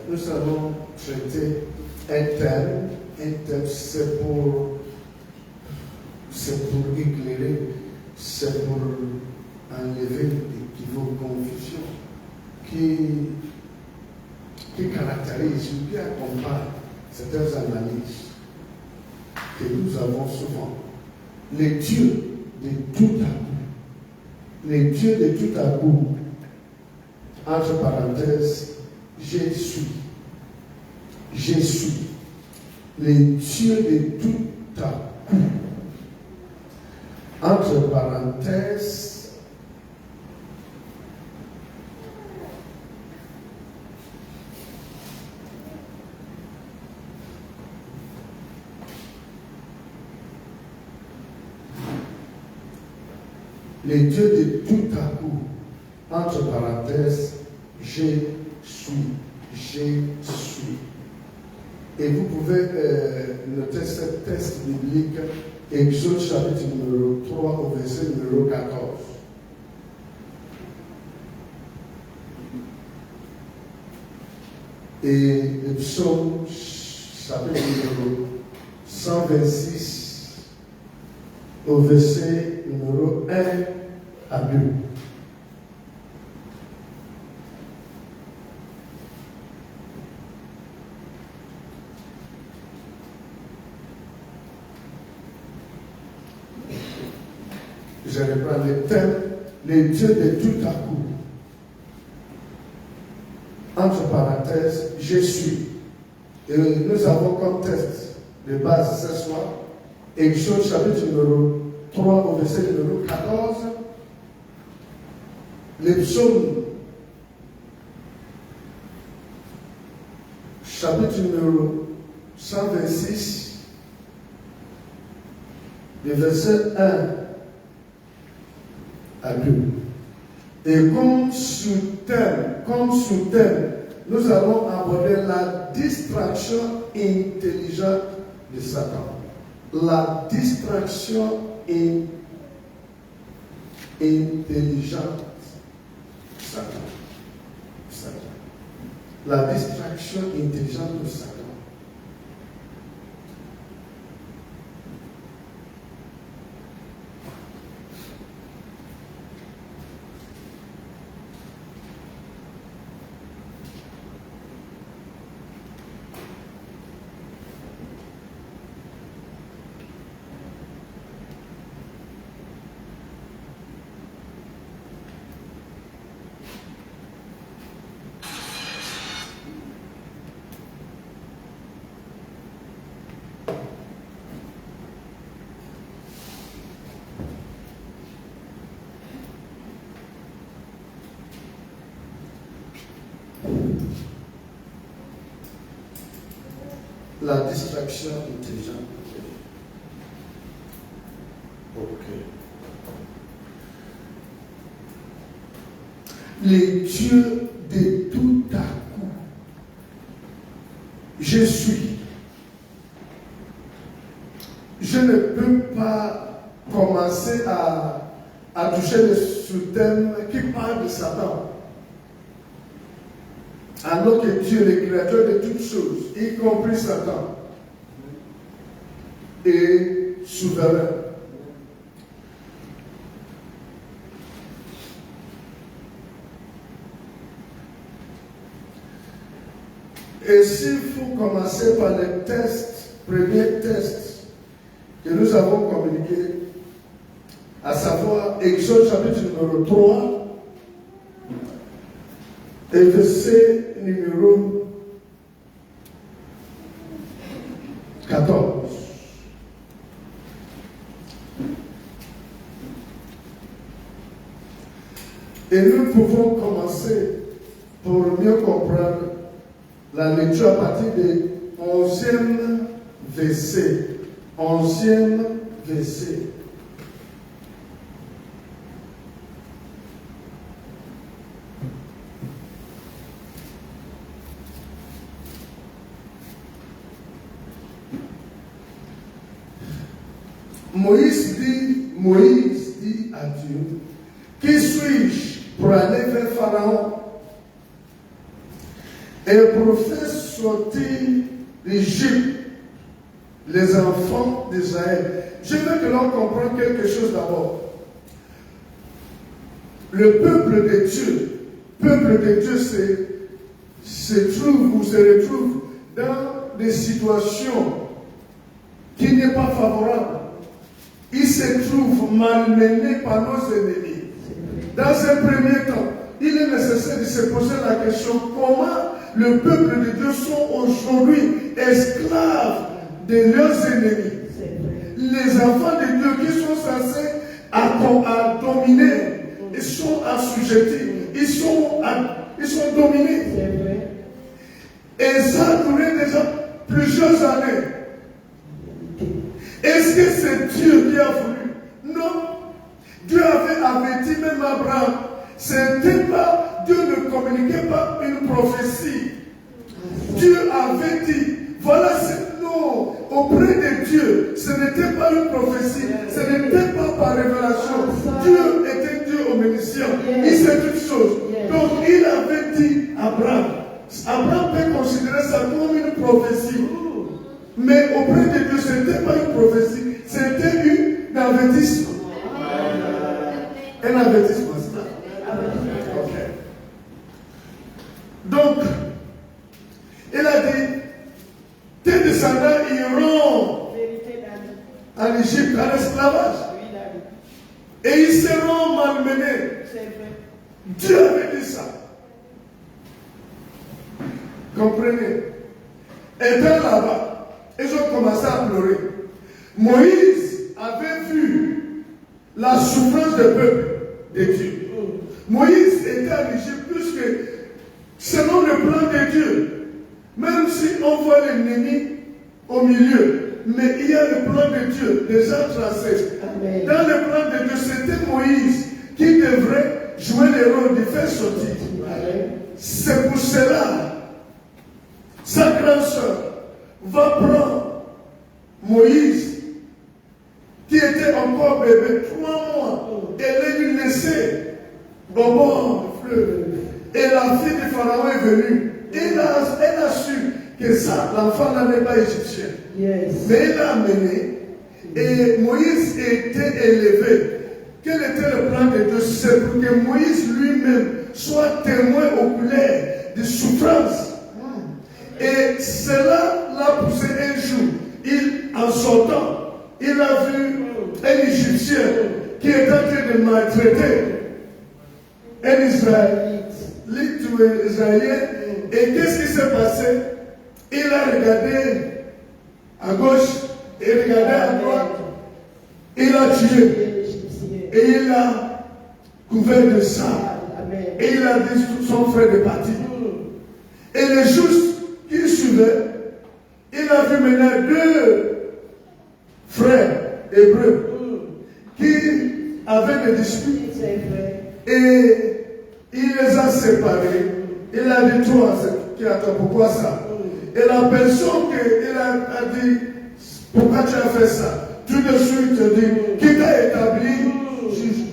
nous allons traiter un thème, c'est pour éclairer, c'est pour enlever l'équivoque, confusion qui caractérise ou qui accompagne certaines analyses que nous avons souvent. Les dieux de tout à coup, les dieux de tout à coup, entre parenthèses, je suis, les dieux de tout à coup, entre parenthèses, les dieux de tout à coup, entre parenthèses, je suis. Et vous pouvez noter ce texte biblique, Exode chapitre numéro 3 au verset numéro 14. Et le psaume chapitre numéro 126 au verset numéro 1 à 2. Je reprends le thème, les dieux de tout à coup. Entre parenthèses, je suis. Et nous avons comme texte de base ce soir, Exode chapitre numéro 3 au verset numéro 14. Les psaumes, chapitre numéro 126, le verset 1 à 2. Et comme sous-thème, nous allons aborder la distraction intelligente de Satan. La distraction intelligente de Satan. La distraction intelligente de Satan. La distraction intelligente. Ok. Les dieux de tout à coup. Je suis. Je ne peux pas commencer à toucher le sous-thème qui parle de Satan. Alors que Dieu, le créateur de toutes choses, y compris Satan, est souverain. Et s'il faut commencer par le premier test que nous avons communiqué, à savoir Exode chapitre numéro 3, et verset numéro 14. Et nous pouvons commencer pour mieux comprendre la lecture à partir du 11e verset. 11e verset. Moïse dit à Dieu, qui suis-je pour aller vers Pharaon? Et pour faire sortir d'Égypte les enfants d'Israël. Je veux que l'on comprenne quelque chose d'abord. Le peuple de Dieu se retrouve dans des situations qui n'est pas favorables. Il se trouve malmené par nos ennemis. Dans un premier temps, il est nécessaire de se poser la question comment le peuple de Dieu sont aujourd'hui esclaves de leurs ennemis. Les enfants de Dieu qui sont censés à dominer, ils sont assujettis, ils sont dominés. Et ça a duré déjà plusieurs années. Est-ce que c'est Dieu qui a voulu? Non. Dieu avait averti même Abraham. Dieu ne communiquait pas une prophétie. Dieu avait dit, voilà, non, auprès de Dieu, ce n'était pas une prophétie, ce n'était pas par révélation. Dieu était Dieu omniscient. Il sait toutes choses. Donc il avait dit à Abraham. Abraham peut considérer ça comme une prophétie. Mais auprès de Dieu, ce n'était pas une prophétie, c'était un avertissement. Un avertissement. Okay. Donc, il a dit, tes descendants iront en Égypte, en esclavage. Et ils seront malmenés. Dieu avait dit ça. Comprenez? Étant là-bas, ils ont commencé à pleurer. Moïse avait vu la souffrance du peuple de Dieu. Moïse était en Égypte puisque selon le plan de Dieu, même si on voit l'ennemi au milieu, mais il y a le plan de Dieu déjà tracé. Amen. Dans le plan de Dieu, c'était Moïse qui devrait jouer le rôle de faire sortir. C'est pour cela sa grande sœur va prendre Moïse, qui était encore bébé, 3 mois, et elle lui laissait au bord du fleuve. Et la fille du Pharaon est venue. Elle a su que ça, l'enfant n'était pas égyptien. Yes. Mais il l'a amené. Et Moïse était élevé. Quel était le plan de Dieu? C'est pour que Moïse lui-même soit témoin oculaire de souffrance. Et cela l'a poussé un jour. En sortant, il a vu un Égyptien qui était en train de maltraiter un Israélien. Et qu'est-ce qui s'est passé? Il a regardé à gauche et regardé à droite. Il a tué. Et il a couvert de sang. Et il a dit son frère de partir. Et les justes qui suivaient, il a vu maintenant 2 frères hébreux qui avaient des disputes. Et il les a séparés. Il a dit, toi, pourquoi ça? Et la personne qu'il a dit, pourquoi tu as fait ça? Tout de suite, il dit, qui t'a établi juge?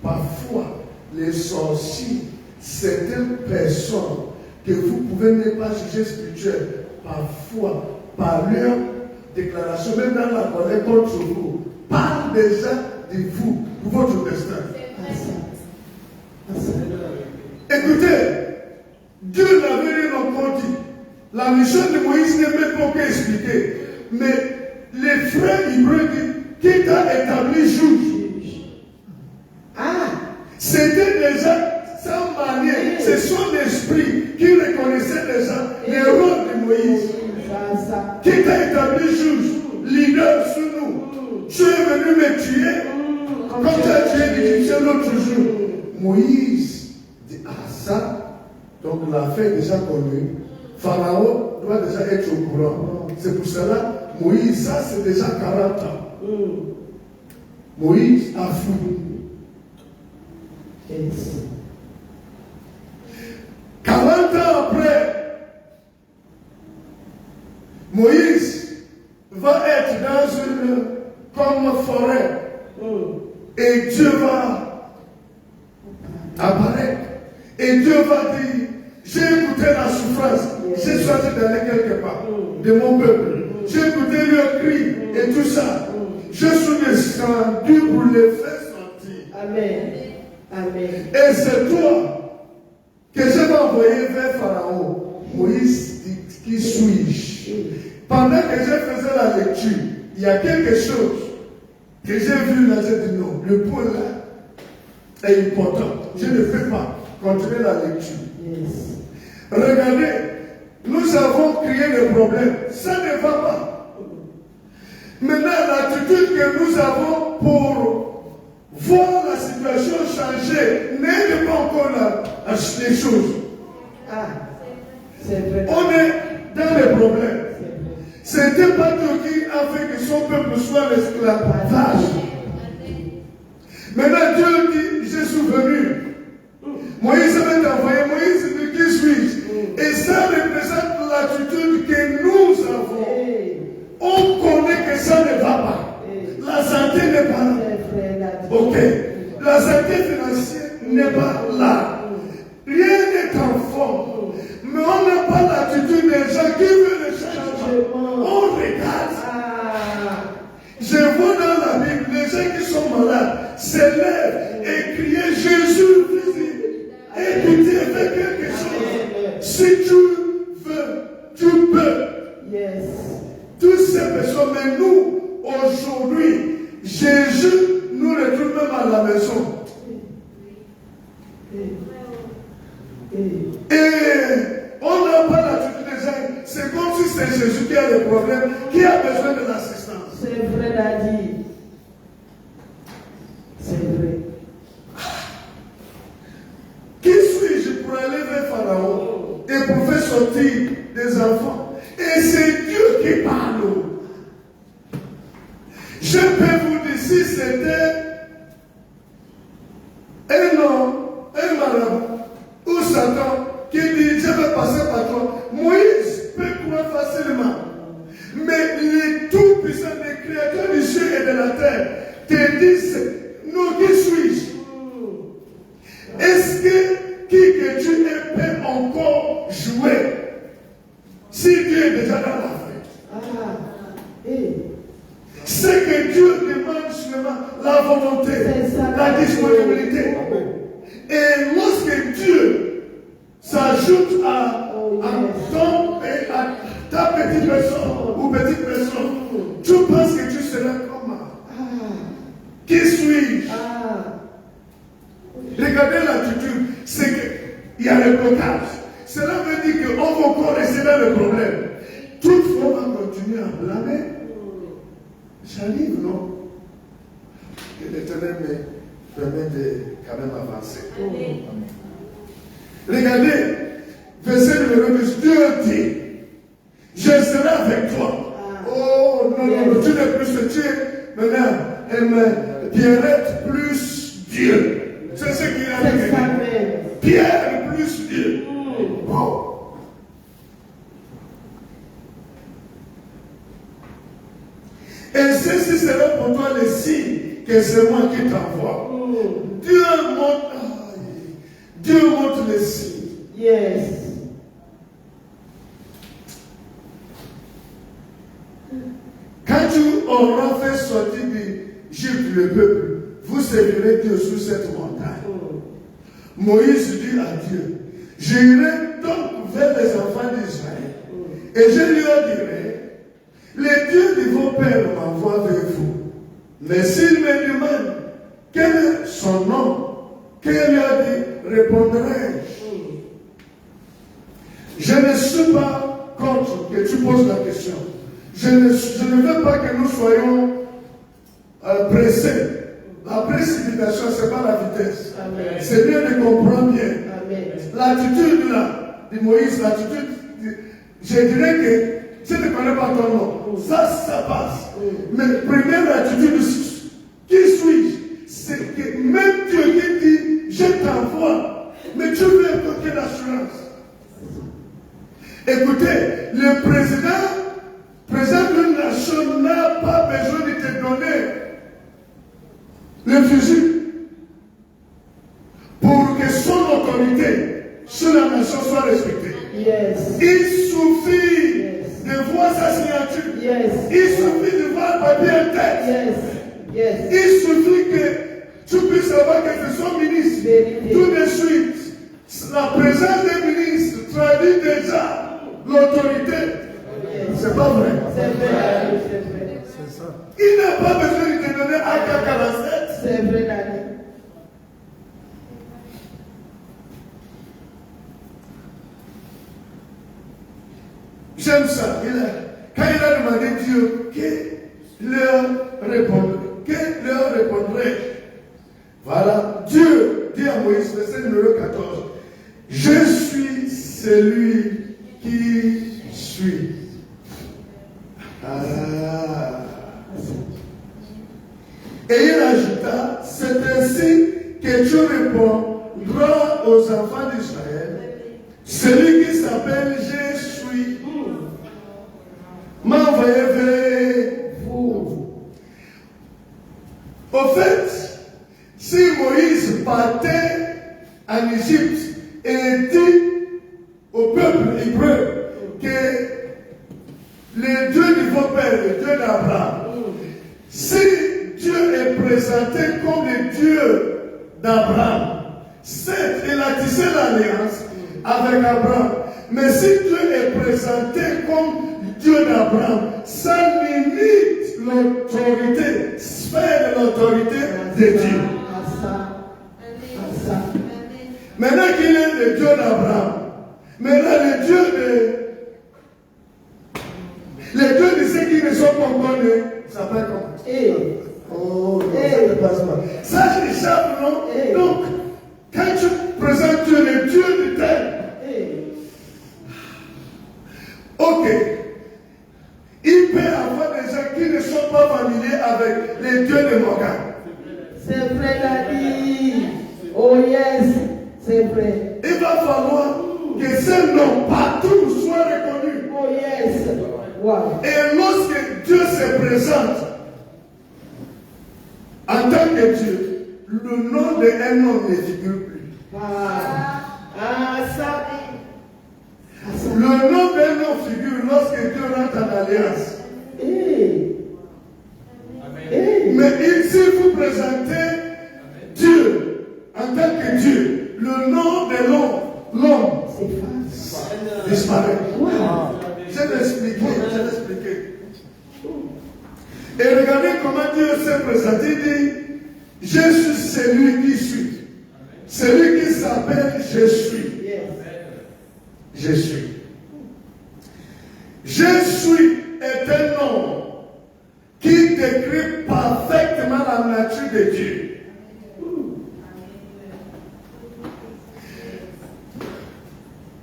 Parfois, les sorciers, certaines personnes que vous pouvez ne pas juger spirituelles, parfois, par leur déclaration, même dans la colère contre vous, parlent déjà de vous, pour votre destin. Écoutez, Dieu n'avait rien encore dit. La mission de Moïse n'est même pas expliquée. Mais les frères hébreux disent, qui t'a établi juge? C'était déjà sa manière, c'est son esprit qui reconnaissait déjà les rôles de Moïse. Qui t'a établi juge, leader sur nous? Tu es venu me tuer comme tu as tué l'Égyptien l'autre jour. Moïse dit, ça, donc l'affaire est déjà connue. Pharaon doit déjà être au courant. C'est pour cela, Moïse, ça c'est déjà 40 ans. Moïse a fui. 40 ans après, Moïse va être dans une comme forêt. Et Dieu va apparaître. Et Dieu va dire, J'ai écouté la souffrance. J'ai choisi d'aller quelque part de mon peuple. J'ai écouté leurs cris et tout ça. Je suis descendu pour les faire sentir. Amen. Amen. Et c'est toi que je vais envoyer vers Pharaon. Moïse dit, qui suis-je? Pendant que je faisais la lecture, il y a quelque chose que j'ai vu là, j'ai dit non, le point là est important. Je ne peux pas continuer la lecture. Yes. Regardez, nous avons créé le problème. Ça ne va pas. Maintenant, l'attitude que nous avons pour voir la situation changer n'aide pas encore les choses. Ah, c'est vrai. On est dans les problèmes. C'était pas Dieu qui a fait que son peuple soit l'esclavage. Maintenant, Dieu dit, j'ai souvenu. Moïse avait envoyé, Moïse dit, qui suis-je? Et ça représente l'attitude que nous avons. On connaît que ça ne va pas. La santé n'est pas là. Ok. La santé financière n'est pas là. Rien n'est en forme. Mais on n'a pas l'attitude des gens qui veulent le changement. On regarde. Je vois dans la Bible les gens qui sont malades s'élèvent et crient Jésus, visite. Écoutez, fais quelque chose. Si tu veux, tu peux. Yes. Toutes ces personnes, mais nous, aujourd'hui, Jésus nous retrouve même à la maison. Et on n'a pas l'attitude des gens. C'est comme si c'est Jésus qui a le problème, qui a besoin de l'assistance. C'est vrai, Daddy. C'est vrai. Qui suis-je pour aller vers Pharaon et pour faire sortir des enfants? Et c'est Dieu qui parle. Je peux vous dire, si c'était un homme, un marabout, ou Satan, qui dit, je vais passer par toi, Moïse peut croire facilement. Mais les tout-puissants, les créateurs du ciel et de la terre, te disent, nous, qui suis-je? Est-ce que tu peux encore jouer si Dieu est déjà dans la fête? Ce que Dieu demande seulement, la volonté, la disponibilité. Et lorsque Dieu s'ajoute à ton et à ta petite personne ou petite personne, tu penses que tu seras comment? Qui suis-je? Regardez l'attitude, c'est qu'il y a le blocage. Cela veut dire qu'on va encore rester dans le problème. Toutefois, on va continuer à blâmer. J'arrive, non? Que l'Éternel me permet de quand même avancer. Regardez, verset numéro 10, Dieu dit, je serai avec toi. Oh non, tu n'es plus ce Dieu. Maintenant, Pierrette plus Dieu. C'est ce qu'il a dit. Pierre plus Dieu. Oh. Et ceci sera pour toi le signe que c'est moi qui t'envoie. Dieu montre le signe. Yes. Quand tu auras fait sortir d'Égypte le peuple, vous servirez Dieu sur cette montagne. Moïse dit à Dieu, j'irai donc vers les enfants d'Israël et je leur dirai, les dieux de vos pères m'envoient vers vous. Mais s'ils me demandent quel est son nom, qu'il leur dit, répondrai-je. Je ne suis pas contre que tu poses la question. Je ne veux pas que nous soyons pressés. La précipitation, ce n'est pas la vitesse. C'est bien de comprendre bien. L'attitude là, de Moïse, l'attitude, je dirais que je ne connais pas ton nom. Ça passe. Mais la première attitude, qui suis-je? C'est que même Dieu qui dit, je t'envoie, mais tu veux quelle assurance? Écoutez, le président d'une nation n'a pas besoin de te donner le fusil pour que son autorité sur la nation soit respectée. dessus. Yes. Il suffit de voir le papier en tête. Yes. Yes. Il suffit que tu puisses savoir que ce sont ministres. Vérité. Tout de suite, la présence des ministres traduit déjà l'autorité. C'est pas vrai. C'est vrai. C'est vrai. C'est ça. Il n'a pas besoin de te donner AK-47. C'est vrai, Dani. J'aime ça. Quand il a demandé Dieu, qu'il leur répondrait. Voilà, Dieu dit à Moïse, verset numéro 14, je suis celui qui suis. Ah. Et il ajouta, c'est ainsi que tu répondras aux enfants d'Israël, celui qui s'appelle Je suis m'a envoyé vers vous. Au fait, si Moïse partait en Égypte et dit au peuple hébreu que le Dieu de vos pères, le Dieu d'Abraham, si Dieu est présenté comme le Dieu d'Abraham, certes, il a tissé l'alliance avec Abraham, mais si Dieu est présenté comme Dieu d'Abraham, ça limite l'autorité, sphère de l'autorité de Dieu. Maintenant qu'il est le Dieu d'Abraham, maintenant le Dieu de ceux qui ne sont pas encore nés, ça s'appelle comment? Oh, ça ne passe pas. Ça, je l'échappe, non? Donc, quand tu présentes Dieu, le Dieu de terre, ok, il peut y avoir des gens qui ne sont pas familiers avec les dieux de Morgan. C'est vrai, Dani. Oh yes, c'est vrai. Il va falloir que ce nom partout soit reconnu. Oh yes. Wow. Et lorsque Dieu se présente en tant que Dieu, le nom d'un homme ne figure plus. Ça. Le nom d'un homme figure lorsque Dieu rentre en alliance. Mais s'il vous présentez Dieu en tant que Dieu, le nom de l'homme disparaît. Je vais l'expliquer. Et regardez comment Dieu s'est présenté. Il dit, je suis celui qui suis. Celui qui s'appelle Je suis. Je suis. Je suis est un nom qui décrit parfaitement la nature de Dieu.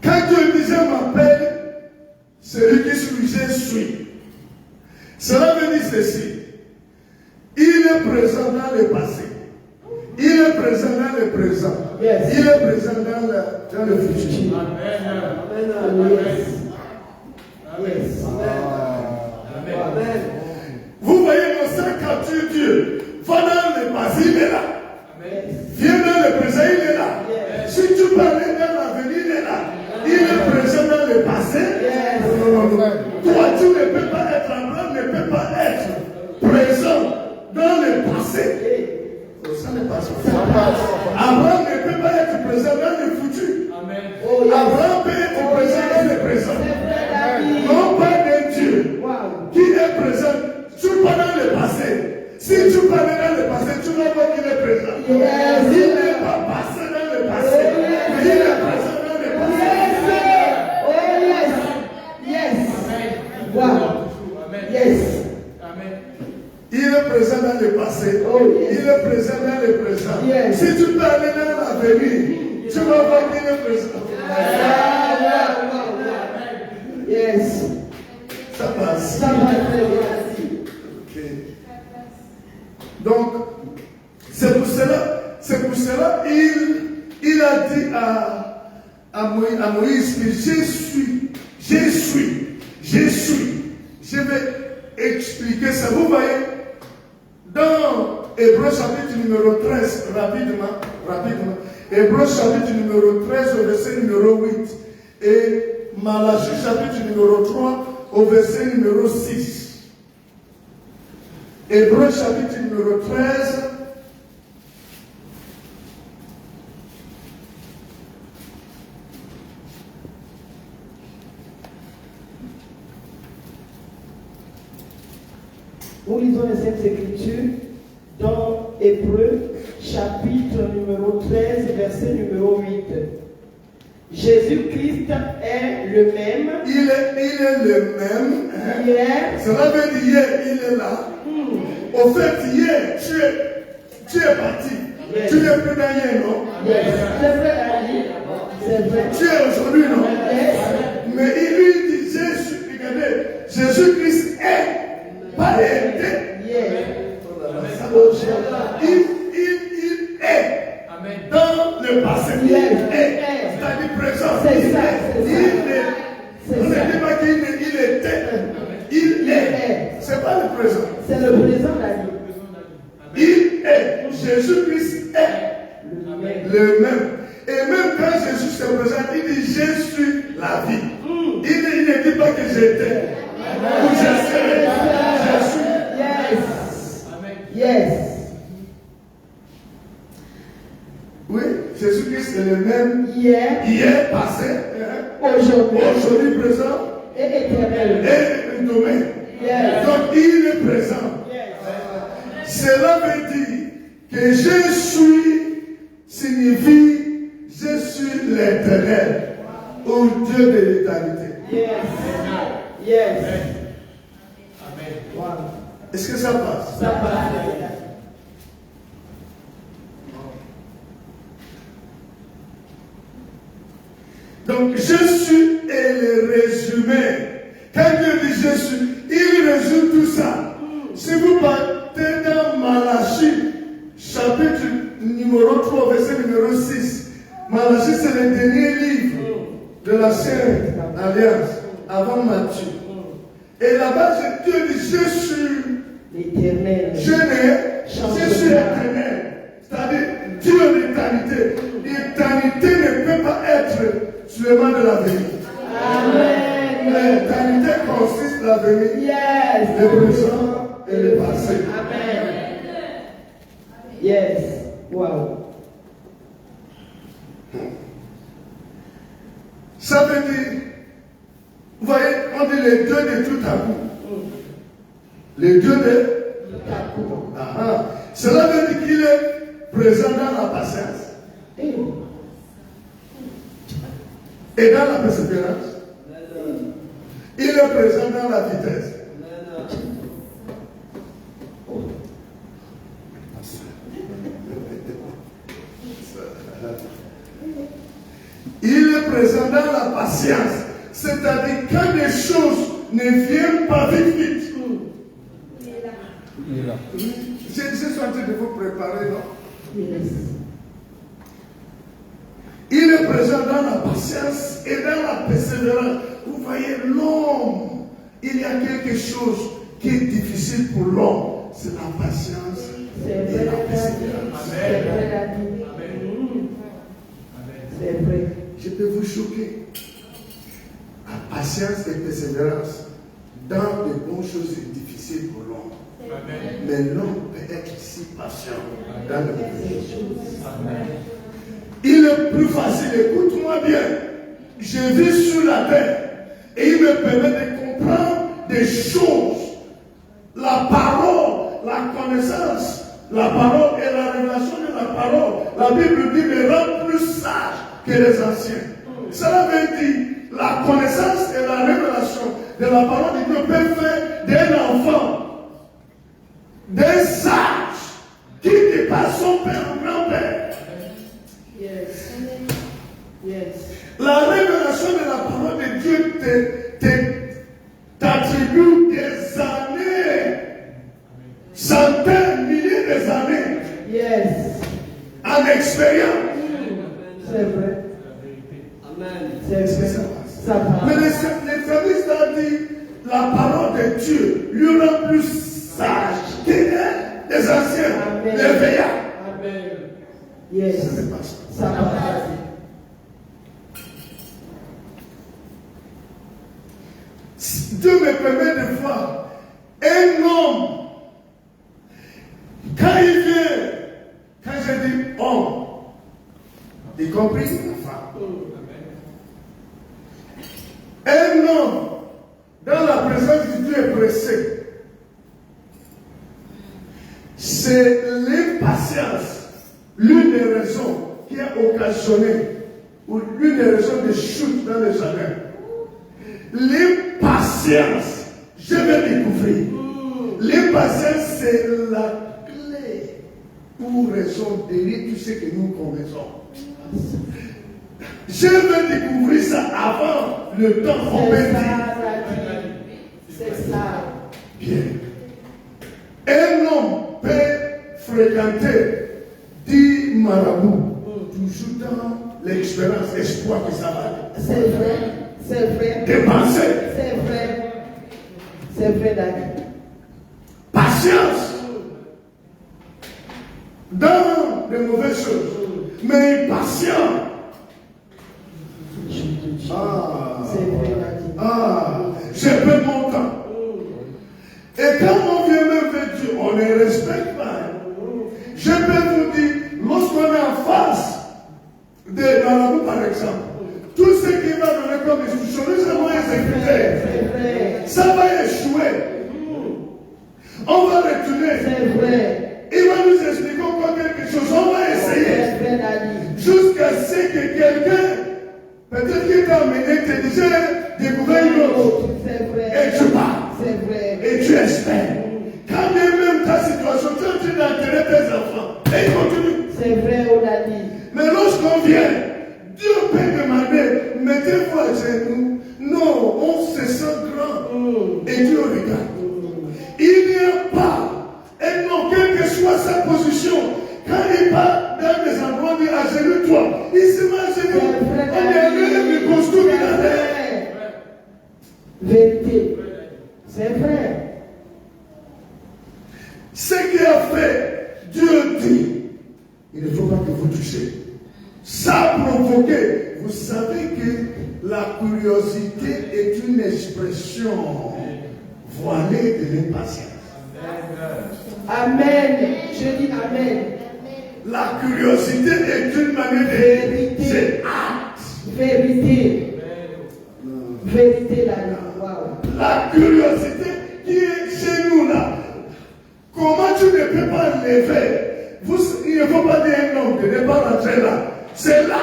Quand Dieu dit je m'appelle celui qui suis, je suis. Cela veut dire ceci. Il est présent dans le passé. Il est présent dans le présent. Yes. Il est présent dans le futur. Amen. Yes. Amen. Vous voyez, nos saints capturent Dieu. Va dans le passé, il est là. Viens dans le présent, il est là. Yes. Si tu parlais dans l'avenir, il est là. Il est présent dans le passé. Yes. Toi, tu ne peux pas être Abraham, ne peut pas être présent dans le passé. Ça ne passe pas. Abraham ne peut pas être présent dans le futur. Oh, yes. Abraham peut être présent dans le présent. Non pas de Dieu qui est présent. Tu parles dans le passé. Si tu parles dans le passé, tu vas voir qu'il est présent. Yes. Il n'est pas passé dans le passé, mais il est présent dans le passé. Oh yes. Yes. Wow. Yes. Il est présent dans le passé. Oh, yes. Il est présent dans le présent. Yes. Si tu parles dans l'avenir, tu vas voir qu'il est présent. Yes. Ça passe. Ça va très bien. Ok. Donc, c'est pour cela, il a dit à Moïse que je suis. Je vais expliquer ça. Vous voyez, dans Hébreux chapitre numéro 13, rapidement, Hébreux chapitre numéro 13 au verset numéro 8 et Malachie chapitre numéro 3 au verset numéro 6. Hébreux chapitre numéro 13. Nous lisons les Saintes Écritures dans Hébreux, chapitre numéro 13, verset numéro 8. Jésus-Christ est le même. Il est le même. Hier. Cela veut dire hier, il est là. Au fait, hier, tu es parti. Yes. Tu n'es plus dans hier, non? Yes. C'est vrai, Ali. C'est vrai. Tu es aujourd'hui, non? Yes. Mais il lui dit, Jésus, regardez, Jésus-Christ est, pas été. Yes. Il est. Amen. Dans le passé. Il Yes. est. C'est-à-dire présent. C'est ça, c'est Il ça. est. C'est On ne ça. dit pas qu'il était. Il est. C'est pas le présent. C'est le présent d'Ali. Il est. Jésus-Christ est le même. Et même quand Jésus se présente, il dit je suis la vie. Il ne dit pas que j'étais. Ou je serai. Je suis. Yes. Amen. Yes. Oui, Jésus-Christ est le même. Hier, passé, aujourd'hui présent Et éternel. et demain. Yes. Donc il est présent. Cela veut dire que je suis signifie je suis l'éternel ou Dieu de l'éternité. Yes. Yes. Amen. Wow. Est-ce que ça passe? Ça passe. Donc je suis est le résumé. Quand Dieu dit je suis, il résume tout ça. Si vous partez dans Malachie, chapitre numéro 3, verset numéro 6, Malachie c'est le dernier livre de l'ancienne alliance, avant Matthieu. Et là-bas, Dieu dit je suis L'éternel. je suis l'éternel. C'est-à-dire Dieu de l'éternité. L'éternité ne peut pas être seulement de l'avenir. Amen. L'éternité consiste dans l'avenir, Yes. le présent et le passé. Amen. Yes. Wow. Ça veut dire, vous voyez, on dit les deux de tout à coup. Les deux de Cela veut dire qu'il est présent dans la patience et dans la persévérance. Il est présent dans la vitesse. Il est présent dans la patience. C'est-à-dire quand les choses ne viennent pas vite, vite. Je suis en train de vous préparer, non? Yes. Il est présent dans la patience et dans la persévérance. Vous voyez, l'homme, il y a quelque chose qui est difficile pour l'homme. C'est la patience C'est et vrai, la Daddy. persévérance. C'est vrai, Daddy. C'est vrai. Je peux vous choquer. La patience et la persévérance dans de bonnes choses c'est difficile pour l'homme. Mais l'homme peut être si patient dans de mauvaises choses. Il est plus facile, écoute-moi bien. Je vis sur la terre et il me permet de comprendre des choses. La parole, la connaissance, la parole et la révélation de la parole. La Bible dit me rend plus sage que les anciens. Cela veut dire la connaissance et la révélation de la parole de Dieu peut faire d'un enfant, d'un sage qui dépasse son père ou grand-père. Yes. Yes. La révélation de la parole de Dieu t'attribue des années, centaines, milliers d'années Yes. en expérience. C'est vrai. Amen. C'est vrai. Ça Mais va. les services ont dit la parole de Dieu lui rend plus sage que les anciens, Amen. les veillards. Amen. Yes. Ça ne passe pas. Ça va. Dieu me permet de voir un homme compris la femme. Un homme, dans la présence de Dieu, est pressé. C'est l'impatience, l'une des raisons qui a occasionné, ou l'une des raisons de chute dans le jardin. L'impatience, je vais découvrir. L'impatience, c'est la clé pour raison d'aider tout ce que nous connaissons. Je vais découvrir ça avant le temps qu'on peut dire. C'est ça. Bien. Un homme peut fréquenter 10 marabouts, toujours dans l'expérience, espoir que ça va aller. C'est vrai, c'est vrai. Dépenser. C'est vrai. C'est vrai, David. Patience. Dans de mauvaises choses. Mais patient. C'est vrai, David. Je perds mon temps. Et quand on vient même vers Dieu, on ne respecte pas. Je peux vous dire, lorsqu'on est en face de Marabou, par exemple, tout ce qu'il va donner comme instruction, nous allons exécuter. Ça va échouer. On va retourner. C'est vrai. Il va nous expliquer encore quelque chose. On va essayer. Jusqu'à ce que quelqu'un, peut-être qu'il t'a amené, t'a déjà découvert une autre. C'est vrai. Et tu pars. C'est vrai. Et tu espères. Quand même ta situation, tu es en train d'enterrer tes enfants. Et il continue. C'est vrai, on a dit. Mais lorsqu'on vient, Dieu peut demander, mettez-vous à genoux. Non, on se sent grand. Et Dieu regarde. Il n'y a pas, et non, quelle que soit sa position, quand il part dans des endroits, il dit agenouille-toi. Il se met à genoux. On est arrivé de construire la terre. Vérité. C'est vrai. Ce qu'il a fait, Dieu dit, il ne faut pas que vous touchiez. Ça a provoqué. Vous savez que la curiosité est une expression voilée de l'impatience. Amen. Je dis Amen. La curiosité est une manière de Vérité. c'est acte. Vérité. Vérité, la wow. La curiosité qui est chez nous là. Comment tu ne peux pas lever? Il ne faut pas dire un homme de ne pas rentrer là. C'est là.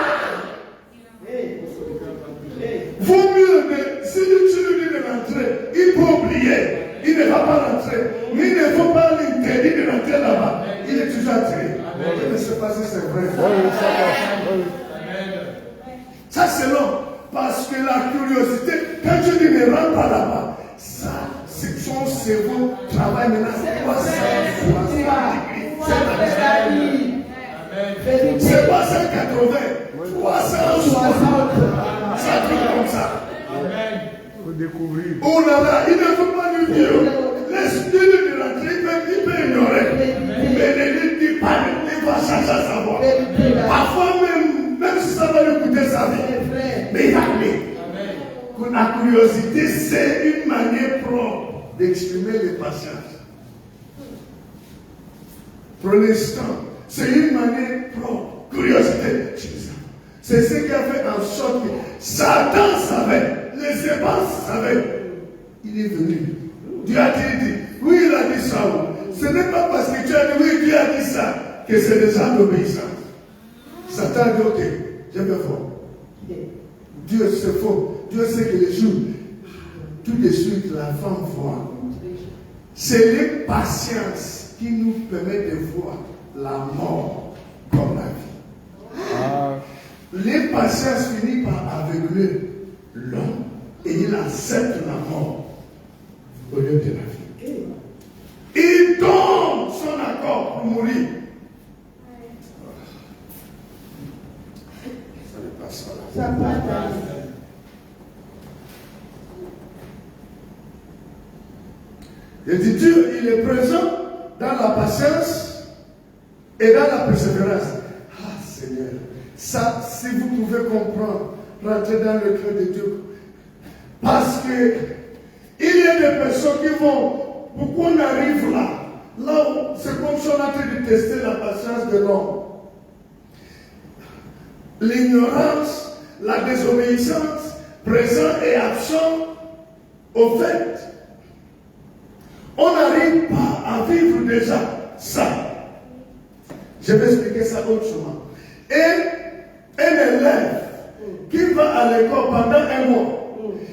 Vaut mieux que si tu lui dis de rentrer, il peut oublier. Il ne va pas rentrer. Mais il ne faut pas l'interdire de rentrer là-bas. Il est toujours attiré. Je ne sais pas si c'est vrai. Ça c'est long. Parce que la curiosité, quand tu dis ne rentre pas là-bas, ça, c'est son cerveau travaille maintenant. C'est quoi ça? C'est pas 180, 360. Ça truc comme ça. Il faut découvrir. Oh là là, il ne faut pas lui dire. Laisse-le de rentrer, il peut ignorer. Mais ne lui dis pas, il va chercher à savoir. Parfois même si ça va lui coûter sa vie. Mais il a mis. La curiosité, c'est une manière propre d'exprimer l'impatience. Pour l'instant, c'est une manière propre. Curiosité. C'est ce qui a fait en sorte que Satan savait, les ébats savaient. Il est venu. Dieu a dit, oui, il a dit ça. Ce n'est pas parce que tu as dit, oui, Dieu a dit ça, que c'est des gens d'obéissance. Satan a dit, ok, je vais voir. Dieu, c'est faux. Dieu sait que les jours, tout de suite, la femme voit. C'est l'impatience qui nous permet de voir la mort comme la vie. L'impatience finit par aveugler l'homme et il accepte la mort au lieu de la vie. Il donne son accord pour mourir. Ça n'est pas ça là. Ça passe. Je dis Dieu, il est présent dans la patience et dans la persévérance. Ah Seigneur, ça, si vous pouvez comprendre, rentrer dans le cœur de Dieu. Parce que il y a des personnes qui vont, pourquoi on arrive là? Là où c'est comme si on a en train de tester la patience de l'homme. l'ignorance, la désobéissance, présent et absent. Au fait, on n'arrive pas à vivre déjà ça. Je vais expliquer ça autrement. Et un élève qui va à l'école pendant un mois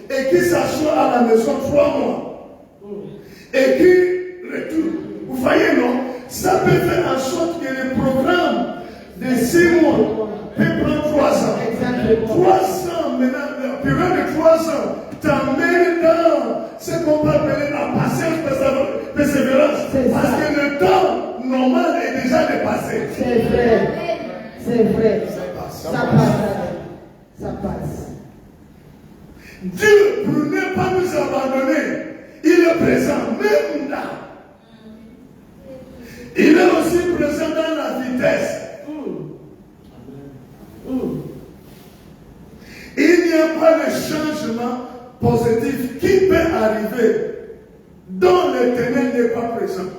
et qui s'assoit à la maison 3 mois et qui retourne, vous voyez non, ça peut faire en sorte que le programme de 6 mois peut prendre 3 ans. Exactement. 3 ans maintenant, la période de 3 ans t'amène dans ce qu'on peut appeler la patience, persévérance. Parce que le temps normal est déjà dépassé. C'est vrai. C'est vrai. Ça passe. Ça passe. Dieu, pour ne pas nous abandonner, il est présent même là. Il est aussi présent dans la vitesse. Il n'y a pas de changement positif qui peut arriver dont l'Éternel n'est pas présent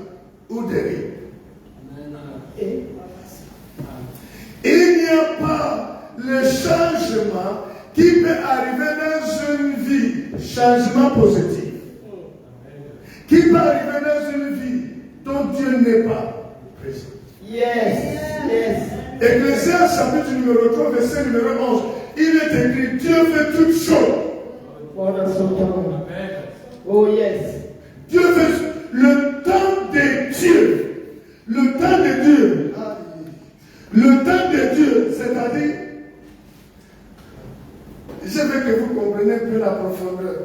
ou derrière. Il n'y a pas le changement qui peut arriver dans une vie, changement positif, qui peut arriver dans une vie dont Dieu n'est pas présent. Yes. Ecclésiaste chapitre numéro 3, verset numéro 11, il est écrit, Dieu fait toutes choses. Pendant son temps. Oh yes. Dieu fait le temps de Dieu. Le temps de Dieu. Le temps de Dieu, c'est-à-dire, je veux que vous compreniez un peu la profondeur.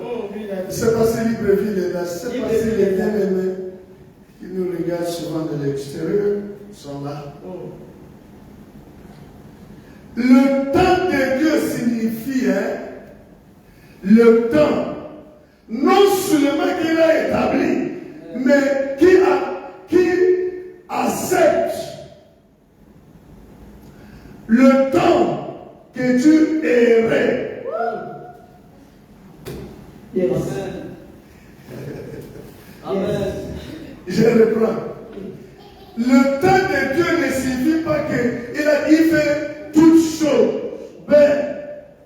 C'est pas si Libreville est là, c'est pas si les bien-aimés qui nous regardent souvent de l'extérieur sont là. Le temps de Dieu signifie le temps, non seulement qu'il a établi, mais qui accepte le temps que tu errais. Yes. Amen. Je reprends. Le temps de Dieu ne signifie pas qu'il fait toutes choses, mais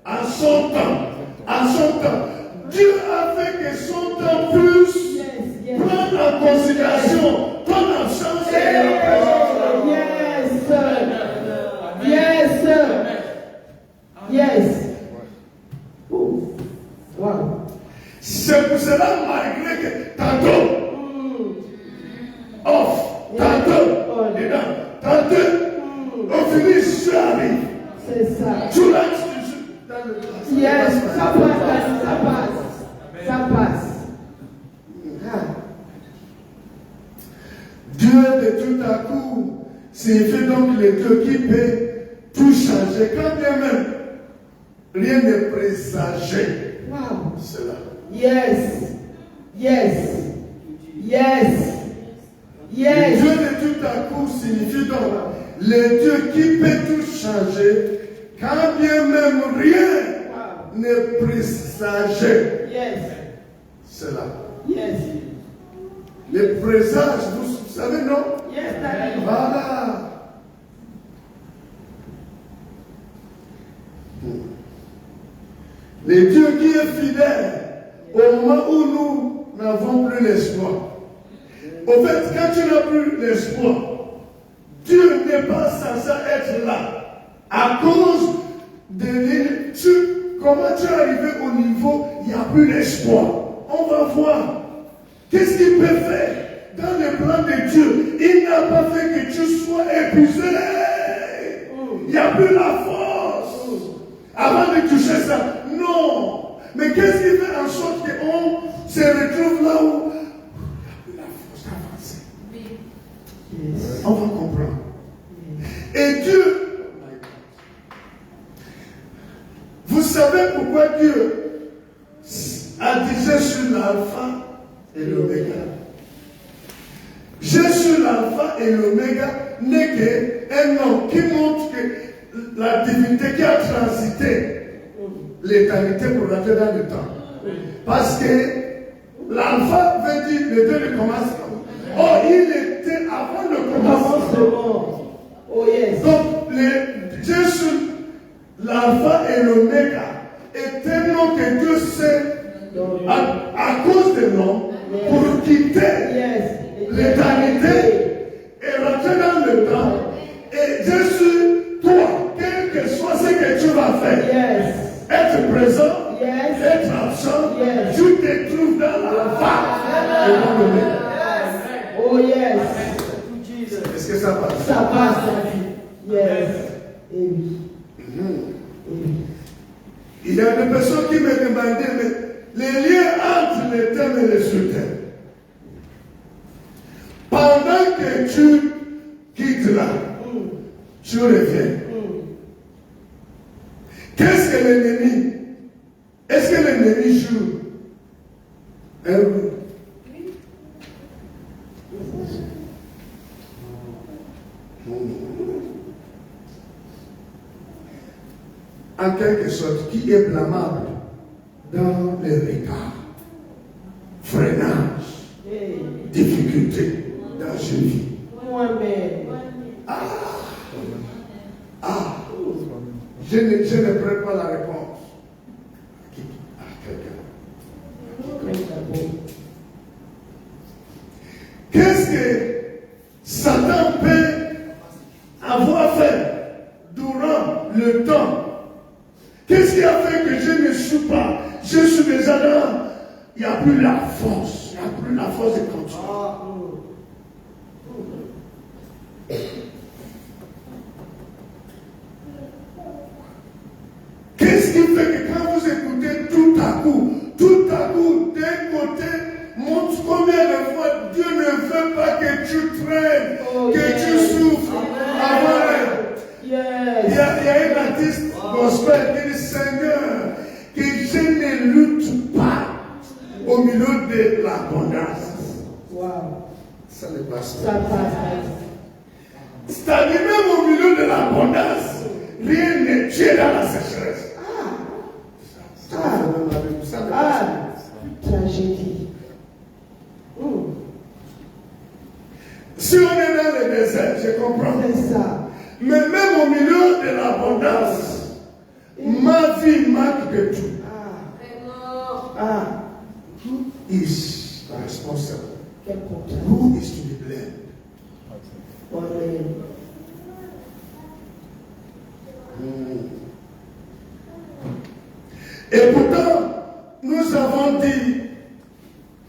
à son temps. À son temps. Dieu a fait que son temps puisse prendre en considération ton absence et la présence. Yes. Oh. Wow. C'est pour cela, malgré que tantôt, off, tantôt, dedans, tantôt, au finish, tu arrives. C'est ça. Tu lances toujours dans le classe. Yes. Ça passe. Ah. Dieu de tout à coup signifie donc le Dieu qui peut tout changer. Quand bien même rien n'est présagé. Wow. Cela. Yes. Dieu de tout à coup signifie donc le Dieu qui peut tout changer. Quand bien même rien n'est présagé. Yes. Cela. Yes. Les présages, vous savez, non? Yes, Daddy. Voilà. Le Dieu qui est fidèle au moment où nous n'avons plus l'espoir. Au fait, quand tu n'as plus l'espoir, Dieu n'est pas censé être là. À cause de comment tu es arrivé au niveau, il n'y a plus d'espoir. On va voir. Qu'est-ce qu'il peut faire dans le plan de Dieu? Il n'a pas fait que tu sois épuisé. Il n'y a plus la force avant de toucher ça. Non. Mais qu'est-ce qui fait en sorte qu'on se retrouve là où il n'y a plus la force d'avancer? Yes. On va comprendre. Et Dieu, vous savez pourquoi Dieu a dit je suis l'alpha et l'oméga. Je suis l'alpha et l'oméga n'est qu'un nom qui montre que la divinité qui a transité l'éternité pour rentrer dans le temps. Parce que l'alpha veut dire le Dieu de commencement. Oh, il était avant le commencement. Oh yes. Donc, je suis l'oméga est un nom que Dieu sait à cause de nom pour quitter l'éternité et rentrer dans le temps. Et Jésus, toi, quel que soit ce que tu vas faire, être présent, être absent, tu te trouves dans la vague et non l'oméga. Oh yes. Est-ce que ça passe? Ça passe, la vie. Yes. Et oui. Et oui. Il y a des personnes qui me demandaient, mais les liens entre les termes et les sous-termes. Pendant que tu quittes là, tu reviens. Qu'est-ce que l'ennemi? Est-ce que l'ennemi joue un rôle? En quelque sorte, qui est blâmable dans les regards, freinage, difficulté dans une vie. Je ne prends pas la réponse. À quelqu'un. Qu'est-ce que Satan peut avoir fait durant le temps? Qu'est-ce qui a fait que je ne suis pas? Je suis déjà là. Il n'y a plus la force. Il n'y a plus la force de continuer. Qu'est-ce qui fait que quand vous écoutez tout à coup, d'un côté, montre combien de fois Dieu ne veut pas que tu traînes, que tu souffres. Il y a un artiste gospel qui dit, Seigneur, que je ne lutte pas au milieu de l'abondance. Wow. Ça ne passe Ça pas. passe. C'est-à-dire même au milieu de l'abondance, rien n'est tué dans la sécheresse. Tragédie. Si on est dans le désert, je comprends. C'est ça. Mais même au milieu de l'abondance, ma vie manque de tout. Who is responsible? Quel contraire. Who is to be blamed? Et pourtant, nous avons dit,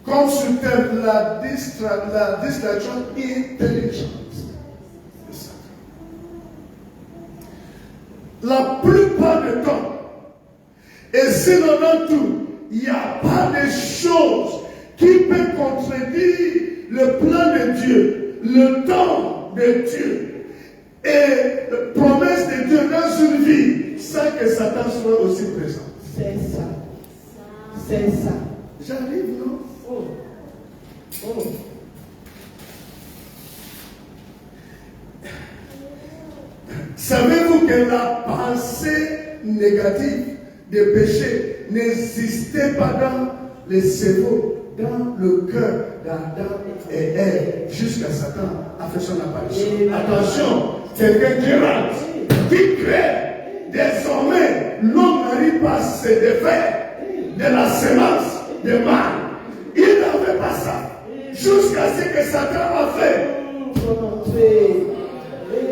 comme sur terre, la distraction intelligente. La plupart du temps, et sinon dans tout, il n'y a pas de choses qui peuvent contredire le plan de Dieu, le temps de Dieu et la promesse de Dieu dans une vie sans que Satan soit aussi présent. C'est ça. C'est ça. J'arrive, non? Savez-vous que la pensée négative de péché n'existait pas dans le cerveau, dans le cœur d'Adam et Ève, jusqu'à Satan a fait son apparition. Attention, quelqu'un qui rentre, qui crée, désormais, l'homme n'arrive pas à se défaire de la semence de mal. Il n'avait pas ça, jusqu'à ce que Satan a fait.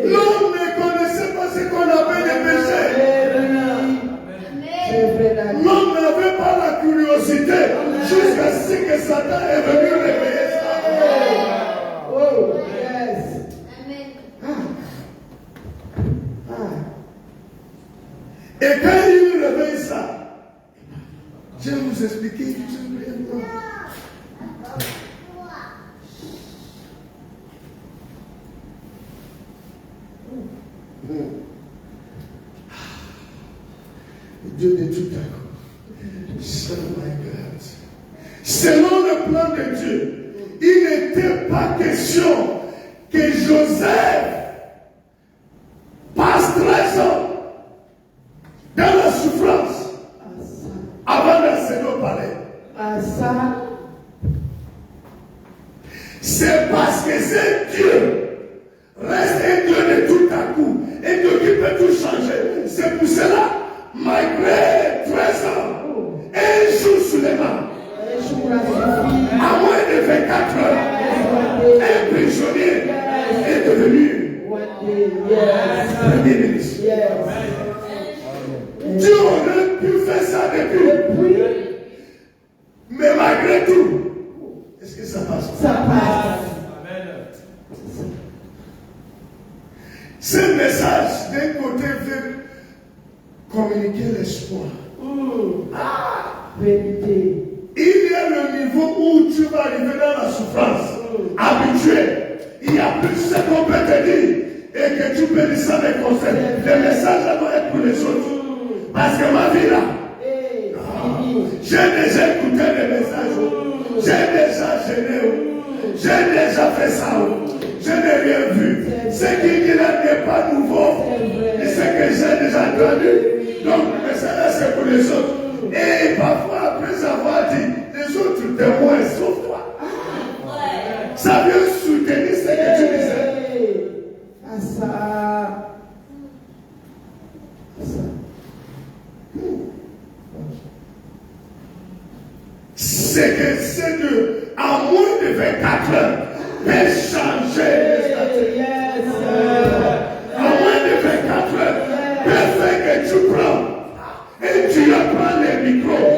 L'homme ne connaissait pas ce qu'on appelle le péché. L'homme n'avait pas la curiosité jusqu'à ce que Satan est venu réveiller ça. Oh, yes. Et quand il réveille ça, je vais vous expliquer tout simplement. Dieu de tout à coup. Oh my God. Selon le plan de Dieu, il n'était pas question que Joseph passe 13 ans dans la souffrance avant d'accéder au palais. C'est parce que c'est Dieu reste un Dieu de tout à coup, un Dieu qui peut tout changer. C'est pour cela, malgré 13 ans, un jour seulement, à moins de 24 heures, un prisonnier est devenu premier ministre. Dieu aurait pu faire ça depuis. Mais malgré tout, est-ce que ça passe? Ça passe. Ce message, d'un côté, veut communiquer l'espoir. Vérité. Il y a le niveau où tu vas arriver dans la souffrance, habitué. Il y a plus ce qu'on peut te dire et que tu peux dire ça avec conseil. Le message là doit être pour les autres. Parce que ma vie là, j'ai déjà écouté les messages, j'ai déjà gêné, j'ai déjà fait ça, je n'ai rien vu. Ce qu'il dit là n'est pas nouveau, et ce que j'ai déjà entendu. Donc le message là c'est pour les autres. Et parfois après avoir dit, les autres témoins sauf toi. Ça vient soutenir ce que tu disais. C'est que c'est à moins de 24 heures, peut changer les statuts. À moins de 24 heures, peut faire que tu prends et tu apprends les micros.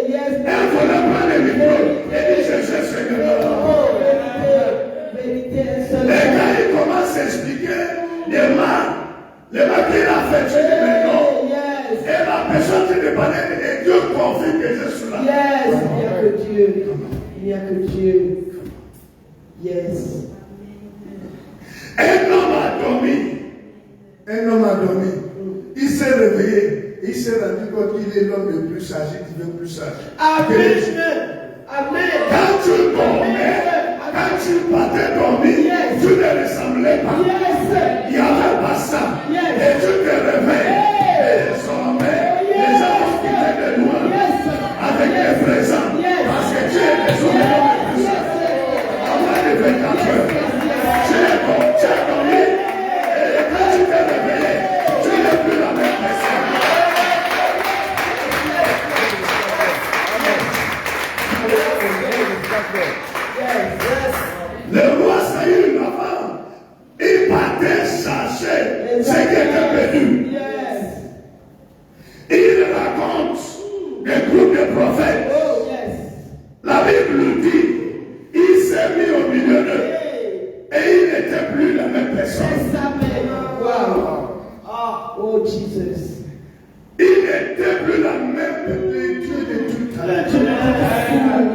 Et on apprend les micros et dit je cherche Seigneur. Et quand il commence à expliquer les mains qu'il a fait, tu dis mais non. Et la personne qui te parlait et Dieu confirme que je suis là. Yes, il n'y a que Dieu. Il n'y a que Dieu. Yes. Un homme a dormi. Il s'est réveillé. Il s'est rendu compte qu'il est l'homme le plus sage. Il devient plus sage. Amen. Amen. Quand tu dormais, quand tu partais dormir, tu ne ressemblais pas. Il n'y avait pas ça. Et tu te réveilles. Et désormais, les gens vont quitter de loin avec les présents. Parce que tu es désormais l'homme le plus sage. À moins de 24 heures, tu as dormi. Et quand tu t'es réveillé, tu n'es plus la même personne. Le roi Saül, avant, il partait chercher ce qui était perdu. Il raconte des groupes de prophètes. La Bible dit, il s'est mis au milieu d'eux et il n'était plus la même personne. Wow. Oh Jesus. Il n'était plus la même Dieu de tout à l'heure.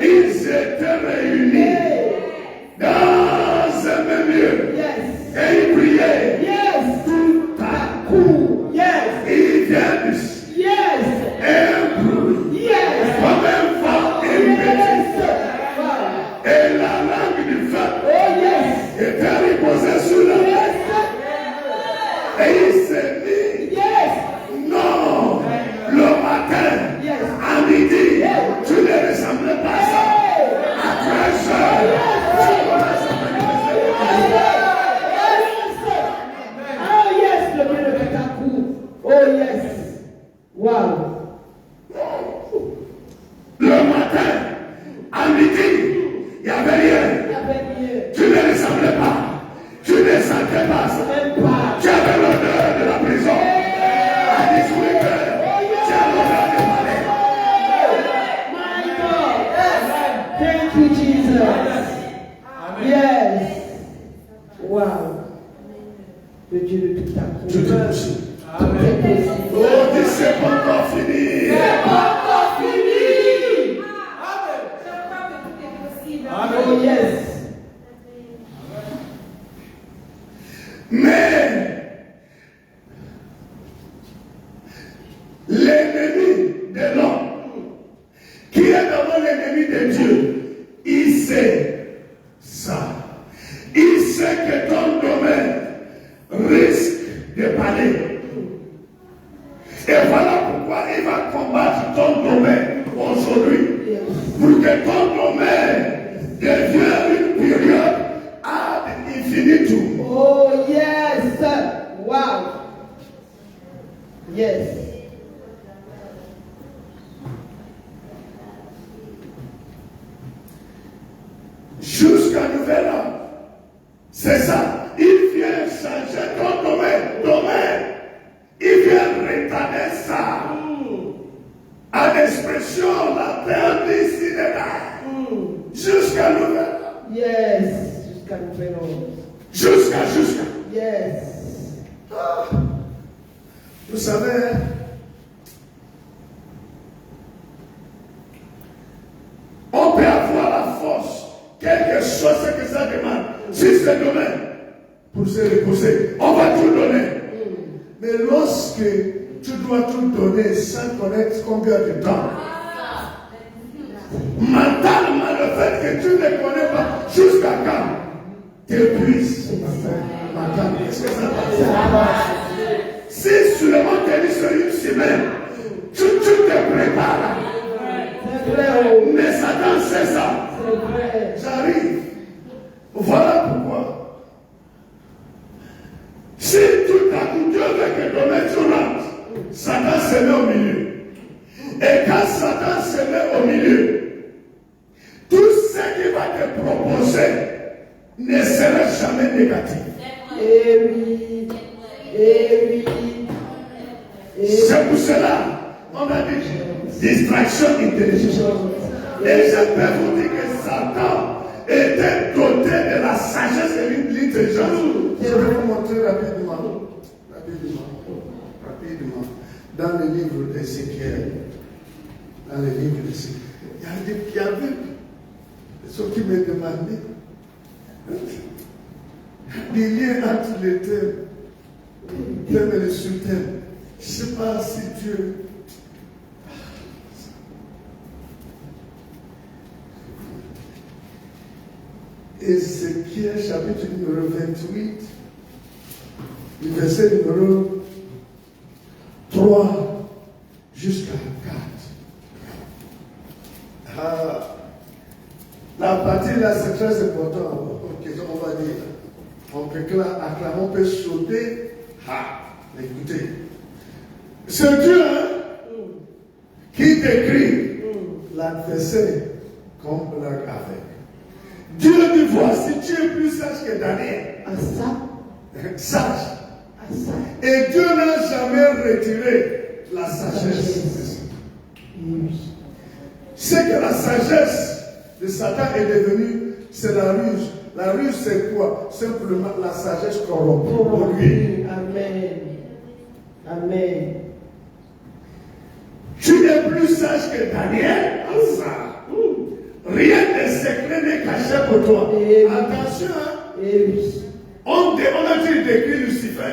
Ils étaient réunis dans un même lieu et ils priaient tout à coup. Ils viennent un bruit comme un vent impétueux et la langue du feu était reposée sur la tête et il s'est mis. Non, le matin, à midi, tu ne ressemblais pas à ça. À 13 heures, tu commences à manifester. Wow. Le matin, à midi, il n'y avait rien. Tu ne ressemblais pas. Tu ne sentais pas ça. Tu avais l'odeur de la prison. À 18 heures, tu as l'odeur de palais. My God. Thank you, Jesus. Yes. Wow. Le Dieu de tout temps. Tout est possible. Amen. Oh, dis c'est pas encore fini. C'est pas encore fini. Oh yes. Mais l'ennemi de l'homme, qui est d'abord l'ennemi de Dieu, il sait ça. Il sait que ton domaine risque de parler. Et voilà pourquoi il va combattre ton domaine aujourd'hui. Pour que ton domaine devienne une période ad infinitum. Oh yes. Wow. Yes. C'est ça. Il vient changer ton domaine. Il vient rétablir ça. En expression, la terre d'ici n'est jusqu'à nouvel. Yes. Jusqu'à nouvel ordre. Jusqu'à. Yes. Vous savez, on peut avoir la force, quelque chose que ça demande, si c'est le domaine, pour se reposer, on va tout donner. Mais lorsque tu dois tout donner sans connaître combien de temps, mentalement, le fait que tu ne connais pas jusqu'à quand, t'épuises. Mentalement, est-ce que ça va? Si seulement tu es sur une semaine, tu te prépares. Mais Satan sait ça. J'arrive. Voilà pourquoi. Si tout à coup Dieu veut que ton maître rentre, Satan se met au milieu. Et quand Satan se met au milieu, tout ce qu'il va te proposer ne sera jamais négatif. Et oui. C'est pour cela on a dit distraction intelligente. Et je peux vous dire que Satan était doté de la sagesse et de l'intelligence. Je vais vous montrer rapidement. Dans le livre d'Ézéchiel. Il y avait ceux qui me demandaient des liens entre les thèmes et les sous-thèmes. Je ne sais pas si Dieu. Ézéchiel chapitre numéro 28, le verset numéro 3 jusqu'à 4. La partie là, c'est très important. On va dire. On peut acclamer, on peut sauter. Écoutez. C'est Dieu qui décrit l'adversaire comme blague avec. Dieu dit, voici, tu es plus sage que Daniel. Sage. Et Dieu n'a jamais retiré la sagesse. C'est que la sagesse de Satan est devenue, c'est la ruse. La ruse, c'est quoi? Simplement la sagesse corrompue. Amen. Tu es plus sage que Daniel. Rien de secret n'est caché pour toi. Attention. On a-t-il décrit Lucifer?